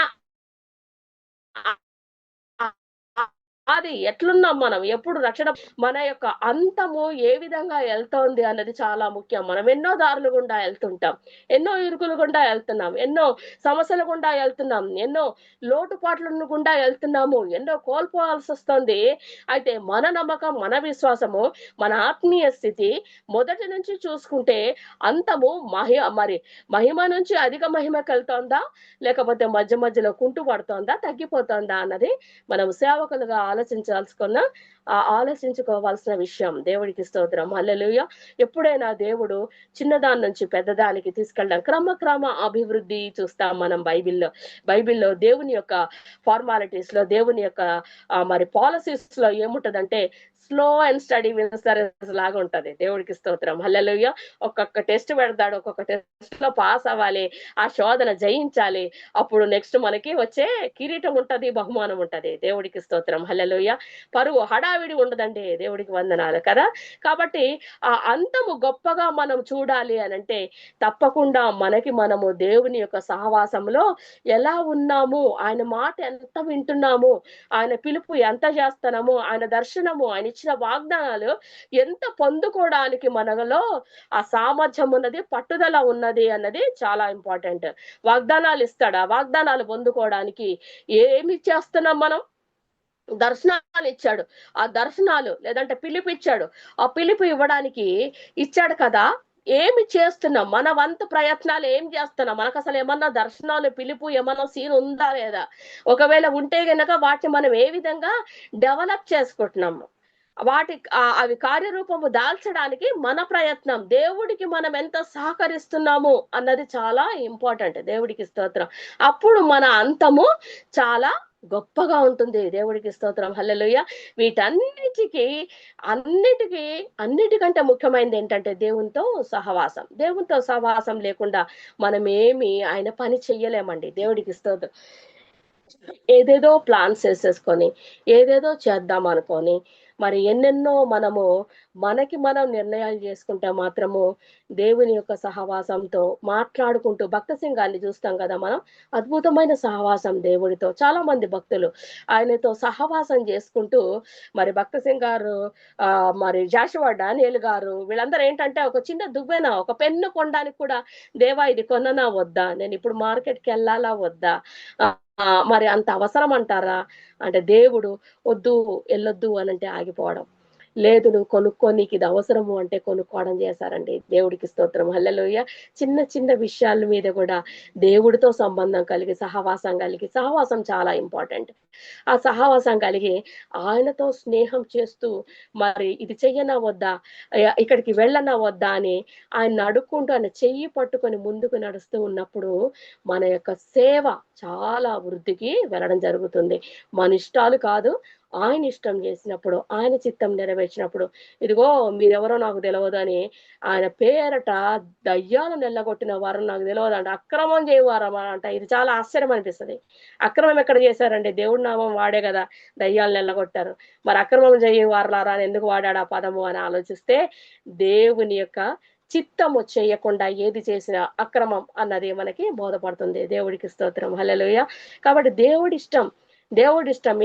అది ఎట్లున్నాం మనం, ఎప్పుడు రక్షణ, మన యొక్క అంతము ఏ విధంగా వెళ్తోంది అన్నది చాలా ముఖ్యం. మనం ఎన్నో దారులు గుండా వెళ్తుంటాం, ఎన్నో ఇరుకులు గుండా వెళ్తున్నాం, ఎన్నో సమస్యల గుండా వెళ్తున్నాం, ఎన్నో లోటుపాట్లను గుండా వెళ్తున్నాము, ఎన్నో కోల్పోవాల్సి వస్తుంది. అయితే మన నమ్మకం, మన విశ్వాసము, మన ఆత్మీయ స్థితి మొదటి నుంచి చూసుకుంటే అంతము మహిమ నుంచి అధిక మహిమకి వెళ్తోందా, లేకపోతే మధ్య మధ్యలో కుంటు పడుతోందా, తగ్గిపోతోందా అన్నది మనం సేవకులుగా ఆలోచించుకోవాల్సిన విషయం. దేవుడికి స్తోత్రం. హల్లెలూయా. ఎప్పుడైనా దేవుడు చిన్నదాని నుంచి పెద్దదానికి తీసుకెళ్ళడం, క్రమ అభివృద్ధి చూస్తాం మనం బైబిల్లో దేవుని యొక్క ఫార్మాలిటీస్ లో, దేవుని యొక్క మరి పాలసీస్ లో ఏముంటదంటే స్లో అండ్ స్టడీ విన్స్ లాగా ఉంటది. దేవుడికి స్తోత్రం. హల్లెలూయా. ఒక్కొక్క టెస్ట్ పెడతాడు, ఒక్కొక్క టెస్ట్ లో పాస్ అవ్వాలి, ఆ శోధన జయించాలి. అప్పుడు నెక్స్ట్ మనకి వచ్చే కిరీటం ఉంటది, బహుమానం ఉంటది. దేవుడికి స్తోత్రం. హల్లెలూయా. పరుగు హడావిడి ఉండదండి. దేవుడికి వందనాలు కదా. కాబట్టి ఆ అంతము గొప్పగా మనం చూడాలి అనంటే తప్పకుండా మనము దేవుని యొక్క సహవాసంలో ఎలా ఉన్నాము, ఆయన మాట ఎంత వింటున్నాము, ఆయన పిలుపు ఎంత చేస్తున్నాము, ఆయన దర్శనము, ఆయన ఇచ్చిన వాగ్దానాలు ఎంత పొందుకోవడానికి మనలో ఆ సామర్థ్యం ఉన్నది, పట్టుదల ఉన్నది అన్నది చాలా ఇంపార్టెంట్. వాగ్దానాలు ఇస్తాడు. ఆ వాగ్దానాలు పొందుకోవడానికి ఏమి చేస్తున్నాం మనం? దర్శనాలు ఇచ్చాడు. ఆ దర్శనాలు లేదంటే పిలుపు ఇచ్చాడు. ఆ పిలుపు ఇవ్వడానికి ఇచ్చాడు కదా. ఏమి చేస్తున్నాం? మన వంతు ప్రయత్నాలు ఏం చేస్తున్నాం? మనకు అసలు ఏమన్నా దర్శనాలు, పిలుపు ఏమన్నా సీన్ ఉందా లేదా? ఒకవేళ ఉంటే గనక వాటిని మనం ఏ విధంగా డెవలప్ చేసుకుంటున్నాము, అవి కార్యరూపము దాల్చడానికి మన ప్రయత్నం, దేవుడికి మనం ఎంత సహకరిస్తున్నాము అన్నది చాలా ఇంపార్టెంట్. దేవుడికి స్తోత్రం. అప్పుడు మన అంతము చాలా గొప్పగా ఉంటుంది. దేవుడికి స్తోత్రం. హల్లెలూయా. అన్నిటికంటే ముఖ్యమైనది ఏంటంటే దేవునితో సహవాసం. దేవునితో సహవాసం లేకుండా మనం ఆయన పని చెయ్యలేమండి. దేవుడికి స్తోత్రం. ఏదేదో ప్లాన్స్ వేసేసుకొని ఏదేదో చేద్దాం అనుకొని మరి ఎన్నెన్నో మనకి మనం నిర్ణయాలు చేసుకుంటే మాత్రము దేవుని యొక్క సహవాసంతో మాట్లాడుకుంటూ, భక్త సింగాన్ని చూస్తాం కదా మనం, అద్భుతమైన సహవాసం దేవుడితో. చాలా మంది భక్తులు ఆయనతో సహవాసం చేసుకుంటూ మరి భక్త సింగ్ గారు, మరి జాషువా డానియేల్ గారు, వీళ్ళందరూ ఏంటంటే ఒక చిన్న దువ్వెన, ఒక పెన్ను కొనడానికి కూడా దేవా ఇది కొననా వద్దా, నేను ఇప్పుడు మార్కెట్కి వెళ్ళాలా వద్దా, మరి అంత అవసరం అంటారా అంటే దేవుడు వద్దు వెళ్ళొద్దు అనంటే ఆగిపోవడం లేదు, నువ్వు కొనుక్కో, నీకు ఇది అవసరము అంటే కొనుక్కోవడం చేశారండి. దేవుడికి స్తోత్రం. హల్లెలూయా. చిన్న చిన్న విషయాల మీద కూడా దేవుడితో సంబంధం కలిగి సహవాసం చాలా ఇంపార్టెంట్. ఆ సహవాసం కలిగి ఆయనతో స్నేహం చేస్తూ మరి ఇది చెయ్యనా వద్దా, ఇక్కడికి వెళ్ళనా వద్దా అని ఆయన అడుక్కుంటూ ఆయన చెయ్యి పట్టుకొని ముందుకు నడుస్తూ ఉన్నప్పుడు మన యొక్క సేవ చాలా వృద్ధికి వెళ్ళడం జరుగుతుంది. మన ఇష్టాలు కాదు, ఆయన ఇష్టం చేసినప్పుడు, ఆయన చిత్తం నెరవేర్చినప్పుడు, ఇదిగో మీరెవరో నాకు తెలియదు అని ఆయన పేరట దయ్యాలను వెళ్ళగొట్టిన వారు నాకు తెలియదు అంట, అక్రమం చేయవారమా అంట. ఇది చాలా ఆశ్చర్యం అనిపిస్తుంది. అక్రమం ఎక్కడ చేశారండి? దేవుడి నామం వాడే కదా దయ్యాలను వెళ్ళగొట్టారు. మరి అక్రమం చేయవారులారా అని ఎందుకు వాడాడు ఆ పదము అని ఆలోచిస్తే, దేవుని యొక్క చిత్తము చేయకుండా ఏది చేసినా అక్రమం అన్నది మనకి బోధపడుతుంది. దేవుడికి స్తోత్రం, హల్లెలూయా. కాబట్టి దేవుడి ఇష్టం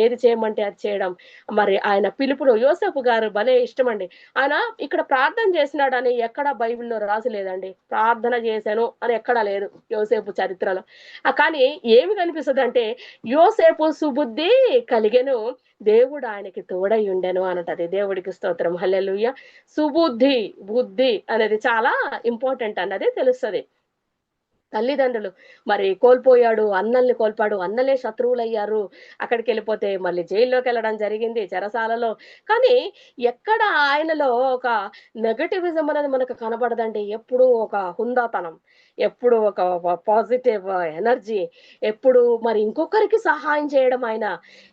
ఏది చేయమంటే అది చేయడం. మరి ఆయన పిలుపులో యోసేపు గారు భలే ఇష్టం అండి. ఆయన ఇక్కడ ప్రార్థన చేసినాడని ఎక్కడా బైబిల్లో రాసి లేదండి. ప్రార్థన చేశాను అని ఎక్కడా లేదు యోసేపు చరిత్రలో. కానీ ఏమి కనిపిస్తుంది అంటే, యోసేపు సుబుద్ధి కలిగెను, దేవుడు ఆయనకి తోడై ఉండెను అనంటది. దేవుడికి స్తోత్రం, హల్లెలూయా. బుద్ధి అనేది చాలా ఇంపార్టెంట్ అన్నది తెలుస్తుంది. తల్లిదండ్రులు మరి కోల్పోయాడు, అన్నల్ని కోల్పాడు, అన్నలే శత్రువులయ్యారు. అక్కడికి వెళ్ళిపోతే మళ్ళీ జైల్లోకి వెళ్ళడం జరిగింది, చెరసాలలో. కానీ ఎక్కడ ఆయనలో ఒక నెగటివిజం అనేది మనకు కనబడదండి. ఎప్పుడు ఒక హుందాతనం, ఎప్పుడు ఒక పాజిటివ్ ఎనర్జీ, ఎప్పుడు మరి ఇంకొకరికి సహాయం చేయడం. ఆయన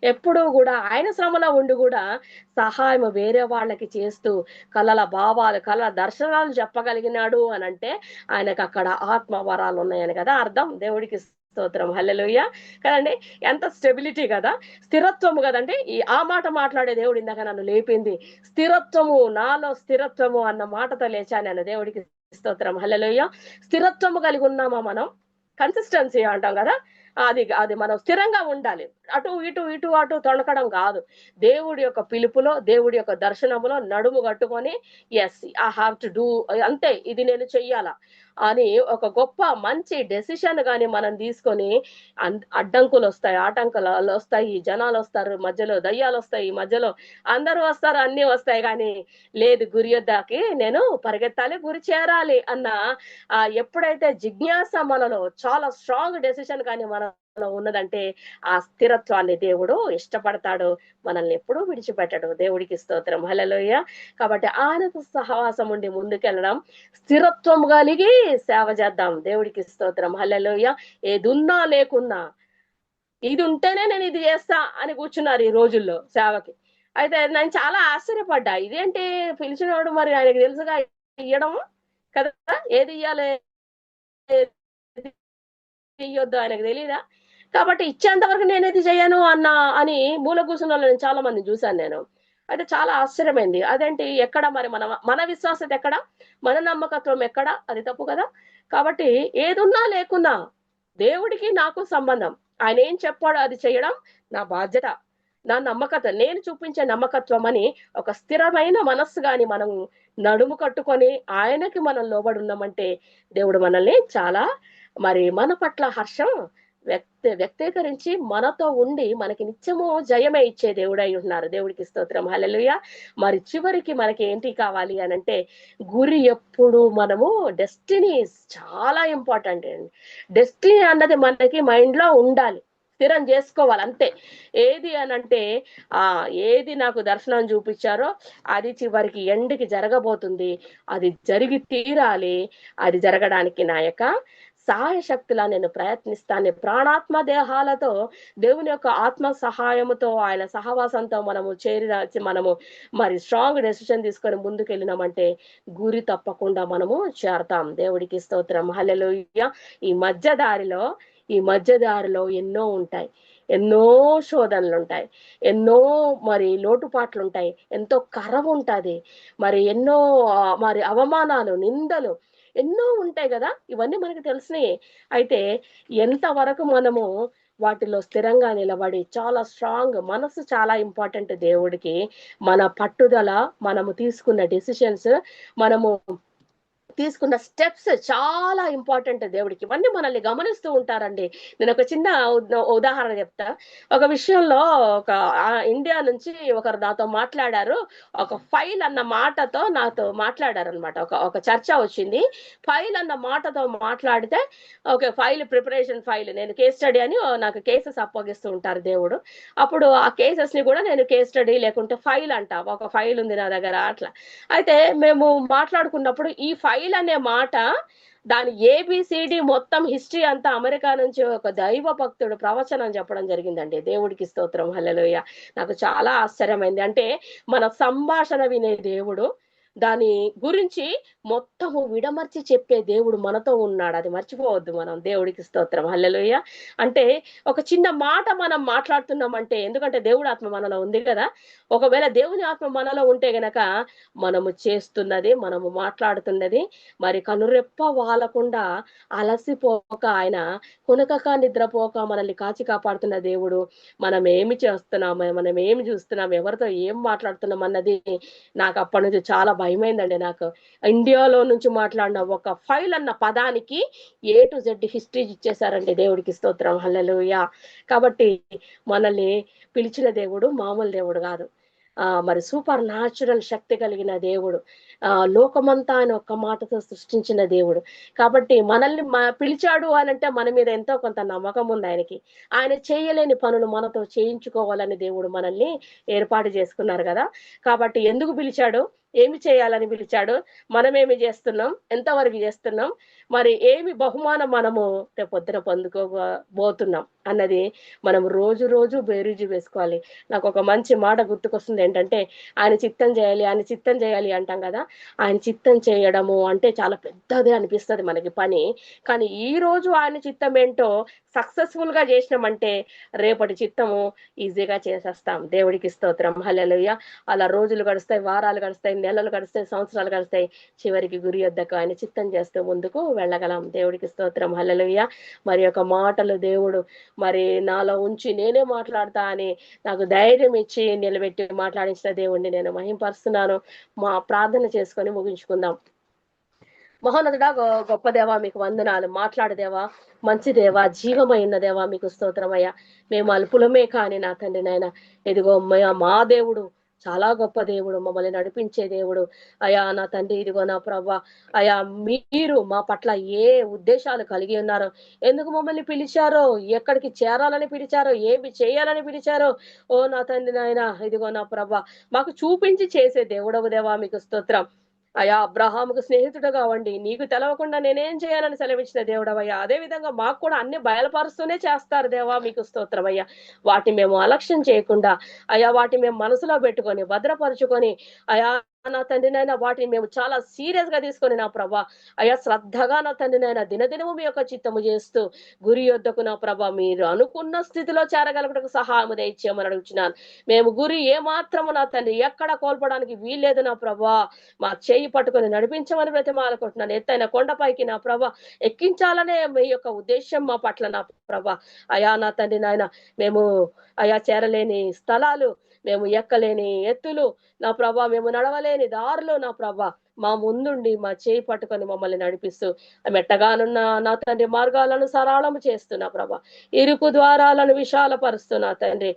ఎప్పుడు కూడా ఆయన శ్రమలో ఉండి కూడా సహాయం వేరే వాళ్ళకి చేస్తూ కళల భావాలు, కళల దర్శనాలు చెప్పగలిగినాడు అని అంటే ఆయనకు అక్కడ ఆత్మ వరాలు ఉన్నాయని కదా అర్థం. దేవుడికి స్తోత్రం, హల్లెలూయా. కదండి, ఎంత స్టెబిలిటీ కదా, స్థిరత్వము కదండి. ఆ మాట మాట్లాడే దేవుడు ఇందాక నన్ను లేపింది. స్థిరత్వము, నాలో స్థిరత్వము అన్న మాటతో లేచాను నేను. దేవుడికి స్తోత్రం, హల్లెలూయా. స్థిరత్వము కలిగి ఉన్నామా మనం? కన్సిస్టెన్సీ అంటాం కదా, అది మనం స్థిరంగా ఉండాలి. అటు తొణకడం కాదు. దేవుడి యొక్క పిలుపులో, దేవుడి యొక్క దర్శనములో నడుము కట్టుకొని, yes I have to do, అంతే, ఇది నేను చెయ్యాలా అని ఒక గొప్ప మంచి డెసిషన్ గాని మనం తీసుకొని, అడ్డంకులు వస్తాయి, ఆటంకాలు వస్తాయి, జనాలు వస్తారు మధ్యలో, దయ్యాలు వస్తాయి మధ్యలో, అందరూ వస్తారు, అన్ని వస్తాయి. కానీ లేదు, గురి యొద్దకి నేను పరిగెత్తాలి, గురి చేరాలి అన్న ఎప్పుడైతే జిజ్ఞాస మనలో చాలా స్ట్రాంగ్ డెసిషన్ కానీ మనలో ఉన్నదంటే, ఆ స్థిరత్వాన్ని దేవుడు ఇష్టపడతాడు, మనల్ని ఎప్పుడూ విడిచిపెట్టడు. దేవుడికి స్తోత్రం, హల్లెలూయా. కాబట్టి ఆయనతో సహవాసం ఉండి ముందుకెళ్ళడం, స్థిరత్వం కలిగి సేవ చేద్దాం. దేవుడికి స్తోత్రం, హల్లెలూయా. ఏదున్నా లేకున్నా ఇది ఉంటేనే నేను ఇది చేస్తా అని కూర్చున్నారు ఈ రోజుల్లో సేవకి. అయితే నేను చాలా ఆశ్చర్యపడ్డా, ఇదేంటి పిలిచినవాడు మరి ఆయనకు తెలుసుగా ఇయ్యడం కదా, ఏది ఇయ్యాలి ఇయ్యొద్దు ఆయనకు తెలియదా? కాబట్టి ఇచ్చేంత వరకు నేనేది చేయను అని మూల కూర్చున్న వాళ్ళని చాలా మంది చూశాను నేను. అయితే చాలా ఆశ్చర్యమైంది. అదేంటి, ఎక్కడ మరి మన విశ్వాసత ఎక్కడ, మన నమ్మకత్వం ఎక్కడ? అది తప్పు కదా. కాబట్టి ఏదున్నా లేకున్నా దేవుడికి నాకు సంబంధం. ఆయన ఏం చెప్పాడో అది చేయడం నా బాధ్యత, నా నమ్మకత్వం, నేను చూపించే నమ్మకత్వం అని ఒక స్థిరమైన మనస్సు గాని మనం నడుము కట్టుకొని ఆయనకి మనం లోబడి ఉన్నామంటే, దేవుడు మనల్ని చాలా మరి మన పట్ల హర్షం వ్యక్తీకరించి మనతో ఉండి మనకి నిత్యము జయమే ఇచ్చే దేవుడై ఉన్నారు. దేవుడికి స్తోత్రం, హల్లెలూయా. మరి చివరికి మనకి ఏంటి కావాలి అని అంటే, గురి ఎప్పుడు మనము డెస్టినీ చాలా ఇంపార్టెంట్ అండి. డెస్టినీ అన్నది మనకి మైండ్ లో ఉండాలి, స్థిరం చేసుకోవాలి అంతే. ఏది అనంటే, ఏది నాకు దర్శనం చూపించారో అది చివరికి ఎండ్కి జరగబోతుంది, అది జరిగి తీరాలి. అది జరగడానికి నా యొక్క సహాయశక్తిలా నేను ప్రయత్నిస్తాను. ప్రాణాత్మ దేహాలతో దేవుని యొక్క ఆత్మ సహాయముతో, ఆయన సహవాసంతో మనము మరి స్ట్రాంగ్ డెసిషన్ తీసుకొని ముందుకెళ్ళినామంటే గురి తప్పకుండా మనము చేరతాం. దేవుడికి స్తోత్రం, హల్లెలూయా. ఈ మధ్యదారిలో ఎన్నో ఉంటాయి, ఎన్నో శోధనలు ఉంటాయి, ఎన్నో మరి లోటుపాట్లు ఉంటాయి, ఎంతో కరవ ఉంటది, మరి ఎన్నో మరి అవమానాలు, నిందలు ఎన్నో ఉంటాయి కదా. ఇవన్నీ మనకు తెలిసినాయి. అయితే ఎంతవరకు మనము వాటిలో స్థిరంగా నిలబడి, చాలా స్ట్రాంగ్ మనసు చాలా ఇంపార్టెంట్ దేవుడికి. మన పట్టుదల, మనము తీసుకున్న డెసిషన్స్, మనము తీసుకున్న స్టెప్స్ చాలా ఇంపార్టెంట్ దేవుడికి. ఇవన్నీ మనల్ని గమనిస్తూ ఉంటారండి. నేను ఒక చిన్న ఉదాహరణ చెప్తా. ఒక విషయంలో ఇండియా నుంచి ఒకరు నాతో మాట్లాడారు. ఒక ఫైల్ అన్న మాటతో నాతో మాట్లాడారు అనమాట. ఒక చర్చ వచ్చింది. ఫైల్ అన్న మాటతో మాట్లాడితే, ఓకే, ఫైల్ ప్రిపరేషన్ ఫైల్, నేను కేస్ స్టడీ అని నాకు కేసెస్ అప్పగిస్తూ ఉంటారు దేవుడు. అప్పుడు ఆ కేసెస్ ని కూడా నేను కేస్ స్టడీ లేకుంటే ఫైల్ అంట, ఒక ఫైల్ ఉంది నా దగ్గర అట్లా. అయితే మేము మాట్లాడుకున్నప్పుడు ఈ ఫైల్ అనే మాట దాని ఏబిసిడి మొత్తం హిస్టరీ అంతా అమెరికా నుంచి ఒక దైవ భక్తుడు ప్రవచనం చెప్పడం జరిగిందండి. దేవుడికి స్తోత్రం, హల్లెలూయా. నాకు చాలా ఆశ్చర్యమైంది. అంటే మన సంభాషణ వినే దేవుడు దాని గురించి మొత్తము విడమర్చి చెప్పే దేవుడు మనతో ఉన్నాడు. అది మర్చిపోవద్దు మనం. దేవుడికి స్తోత్రం, హల్లెలూయా. అంటే ఒక చిన్న మాట మనం మాట్లాడుతున్నామంటే, ఎందుకంటే దేవుడి ఆత్మ మనలో ఉంది కదా, ఒకవేళ దేవుని ఆత్మ మనలో ఉంటే గనక మనము చేస్తున్నది, మనము మాట్లాడుతున్నది మరి కనురెప్ప వాలకుండా అలసిపోక, ఆయన కొనకక నిద్రపోక మనల్ని కాచి కాపాడుతున్న దేవుడు. మనం ఏమి చేస్తున్నాము, మనం ఏమి చూస్తున్నాం, ఎవరితో ఏం మాట్లాడుతున్నాం అన్నది నాకు అప్పటి నుంచి చాలా భయమైందండి. నాకు ఇండియాలో నుంచి మాట్లాడిన ఒక ఫైల్ అన్న పదానికి A to Z హిస్టరీ ఇచ్చేసారండి. దేవుడికి స్తోత్రం, హల్లెలూయా. కాబట్టి మనల్ని పిలిచిన దేవుడు మామూలు దేవుడు కాదు. మరి సూపర్ న్యాచురల్ శక్తి కలిగిన దేవుడు. లోకమంతా ఆయన ఒక్క మాటతో సృష్టించిన దేవుడు. కాబట్టి మనల్ని పిలిచాడు అనంటే మన మీద ఎంతో కొంత నమ్మకం ఉంది ఆయనకి. ఆయన చేయలేని పనులు మనతో చేయించుకోవాలని దేవుడు మనల్ని ఏర్పాటు చేసుకున్నారు కదా. కాబట్టి ఎందుకు పిలిచాడు, ఏమి చేయాలని పిలిచాడు, మనమేమి చేస్తున్నాం, ఎంతవరకు చేస్తున్నాం, మరి ఏమి బహుమానం మనము రేపొద్దున పొందుకోబోతున్నాం అన్నది మనం రోజు రోజు బేరీజు వేసుకోవాలి. నాకు ఒక మంచి మాట గుర్తుకొస్తుంది. ఏంటంటే, ఆయన చిత్తం చేయాలి, ఆయన చిత్తం చేయాలి అంటాం కదా. ఆయన చిత్తం చేయడము అంటే చాలా పెద్దదే అనిపిస్తుంది మనకి పని. కానీ ఈ రోజు ఆయన చిత్తం ఏంటో సక్సెస్ఫుల్ గా చేసినామంటే రేపటి చిత్తము ఈజీగా చేసేస్తాం. దేవుడికి స్తోత్రం, హల్లెలూయా. అలా రోజులు గడుస్తాయి, వారాలు గడుస్తాయి, నెలలు గడుస్తాయి, సంవత్సరాలు గడుస్తాయి. చివరికి గురి యొద్దకు ఆయన చిత్తం చేస్తూ ముందుకు వెళ్ళగలం. దేవుడికి స్తోత్రం, హల్లెలూయా. మరి యొక్క మాటలు దేవుడు మరి నాలో ఉంచి నేనే మాట్లాడతా అని నాకు ధైర్యం ఇచ్చి నిలబెట్టి మాట్లాడించిన దేవుడిని నేను మహింపరుస్తున్నాను. మా ప్రార్థన చేసుకొని ముగించుకుందాం. మహోన్నతుడా, గొప్ప దేవా, మీకు వందనాలు. మాట్లాడదేవా, మంచి దేవా, జీవమైన దేవా, మీకు స్తోత్రమయ్యా. మేము అల్పులమే కానీ నా తండ్రి నాయన, ఇదిగో మా దేవుడు చాలా గొప్ప దేవుడు, మమ్మల్ని నడిపించే దేవుడు అయా. నా తండ్రి, ఇదిగో నా ప్రభా అయా, మీరు మా పట్ల ఏ ఉద్దేశాలు కలిగి ఉన్నారో, ఎందుకు మమ్మల్ని పిలిచారో, ఎక్కడికి చేరాలని పిలిచారో, ఏమి చేయాలని పిలిచారో, ఓ నా తండ్రి నాయన, ఇదిగో నా ప్రభా మాకు చూపించి చేసే దేవుడవు దేవా, మీకు స్తోత్రం అయా. అబ్రహాముకు స్నేహితుడుగా అవ్వండి, నీకు తెలవకుండా నేనేం చేయాలని సెలవిచ్చిన దేవుడవయ్యా. అదే విధంగా మాకు కూడా అన్ని బయలుపరుస్తూనే చేస్తారు దేవా, మీకు స్తోత్రం అయ్యా. వాటి మేము అలక్ష్యం చేయకుండా అయా, వాటి మేము మనసులో పెట్టుకొని భద్రపరుచుకొని అయా నా తండ్రి నాయన, వాటిని మేము చాలా సీరియస్ గా తీసుకొని నా ప్రభా అయా, శ్రద్ధగా నా తండ్రి నాయన దినదినము మీ యొక్క చిత్తము చేస్తూ గురి యొద్దకు నా ప్రభా మీరు అనుకున్న స్థితిలో చేరగలగటకు సహాయము దయచేయమని అడుగుచున్నాను. మేము గురి ఏ మాత్రము నా తండ్రి ఎక్కడ కోల్పోవడానికి వీల్లేదు నా ప్రభా. మా చేయి పట్టుకొని నడిపించమని బ్రతిమాలుకుంటున్నాను. ఎత్తైన కొండపైకి నా ప్రభా ఎక్కించాలనే మీ యొక్క ఉద్దేశం మా పట్ల నా ప్రభా అయా. నా తండ్రి నాయన, మేము అయా చేరలేని స్థలాలు, మేము ఎక్కలేని ఎత్తులు నా ప్రభా, మేము నడవలేని దారులు నా ప్రభా మా ముందుండి మా చేయి పట్టుకొని మమ్మల్ని నడిపిస్తూ మెట్టగానున్న నా తండ్రి మార్గాలను సరళము చేస్తున్నా ప్రభా, ఇరుకు ద్వారాలను విశాలపరుస్తున్నా తండ్రి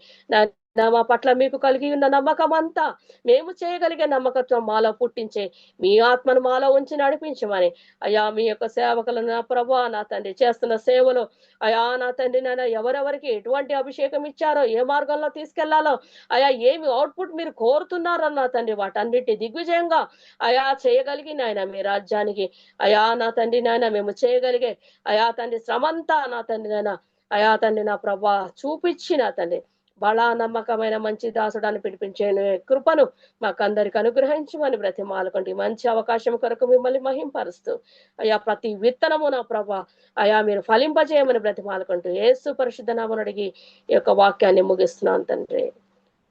మా పట్ల మీకు కలిగి ఉన్న నమ్మకం అంతా మేము చేయగలిగే నమ్మకత్వం మాలో పుట్టించే మీ ఆత్మను మాలో ఉంచి నడిపించమని అయా, మీ యొక్క సేవకులను నా ప్రభా నా తండ్రి చేస్తున్న సేవలు అయా నా తండ్రి నాయన, ఎవరెవరికి ఎటువంటి అభిషేకం ఇచ్చారో, ఏ మార్గంలో తీసుకెళ్లాలో అయా, ఏమి అవుట్పుట్ మీరు కోరుతున్నారో నా తండ్రి వాటన్నిటి దిగ్విజయంగా అయా చేయగలిగి నాయన మీ రాజ్యానికి అయా నా తండ్రి నాయన మేము చేయగలిగే అయా తండ్రి శ్రమంతా నా తండ్రి నాయన అయా తండ్రి నా ప్రభా చూపించి నా తండ్రి బలా నమ్మకమైన మంచి దాసుడాన్ని పిలిపించే కృపను మాకందరికి అనుగ్రహించమని బ్రతిమాలకండి. మంచి అవకాశం కొరకు మిమ్మల్ని మహింపరుస్తూ అయా ప్రతి విత్తనము నా ప్రభా అయా మీరు ఫలింపజేయమని బ్రతిమాలకుంటూ యేసు పరిశుద్ధ నామమున అడిగి ఈ యొక్క వాక్యాన్ని ముగిస్తున్నాను తండ్రి.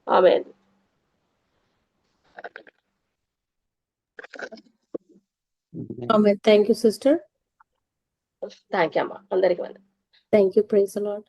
ఆమేన్. Thank you sister. Thank you అమ్మా. అందరికి thank you. Praise the lord.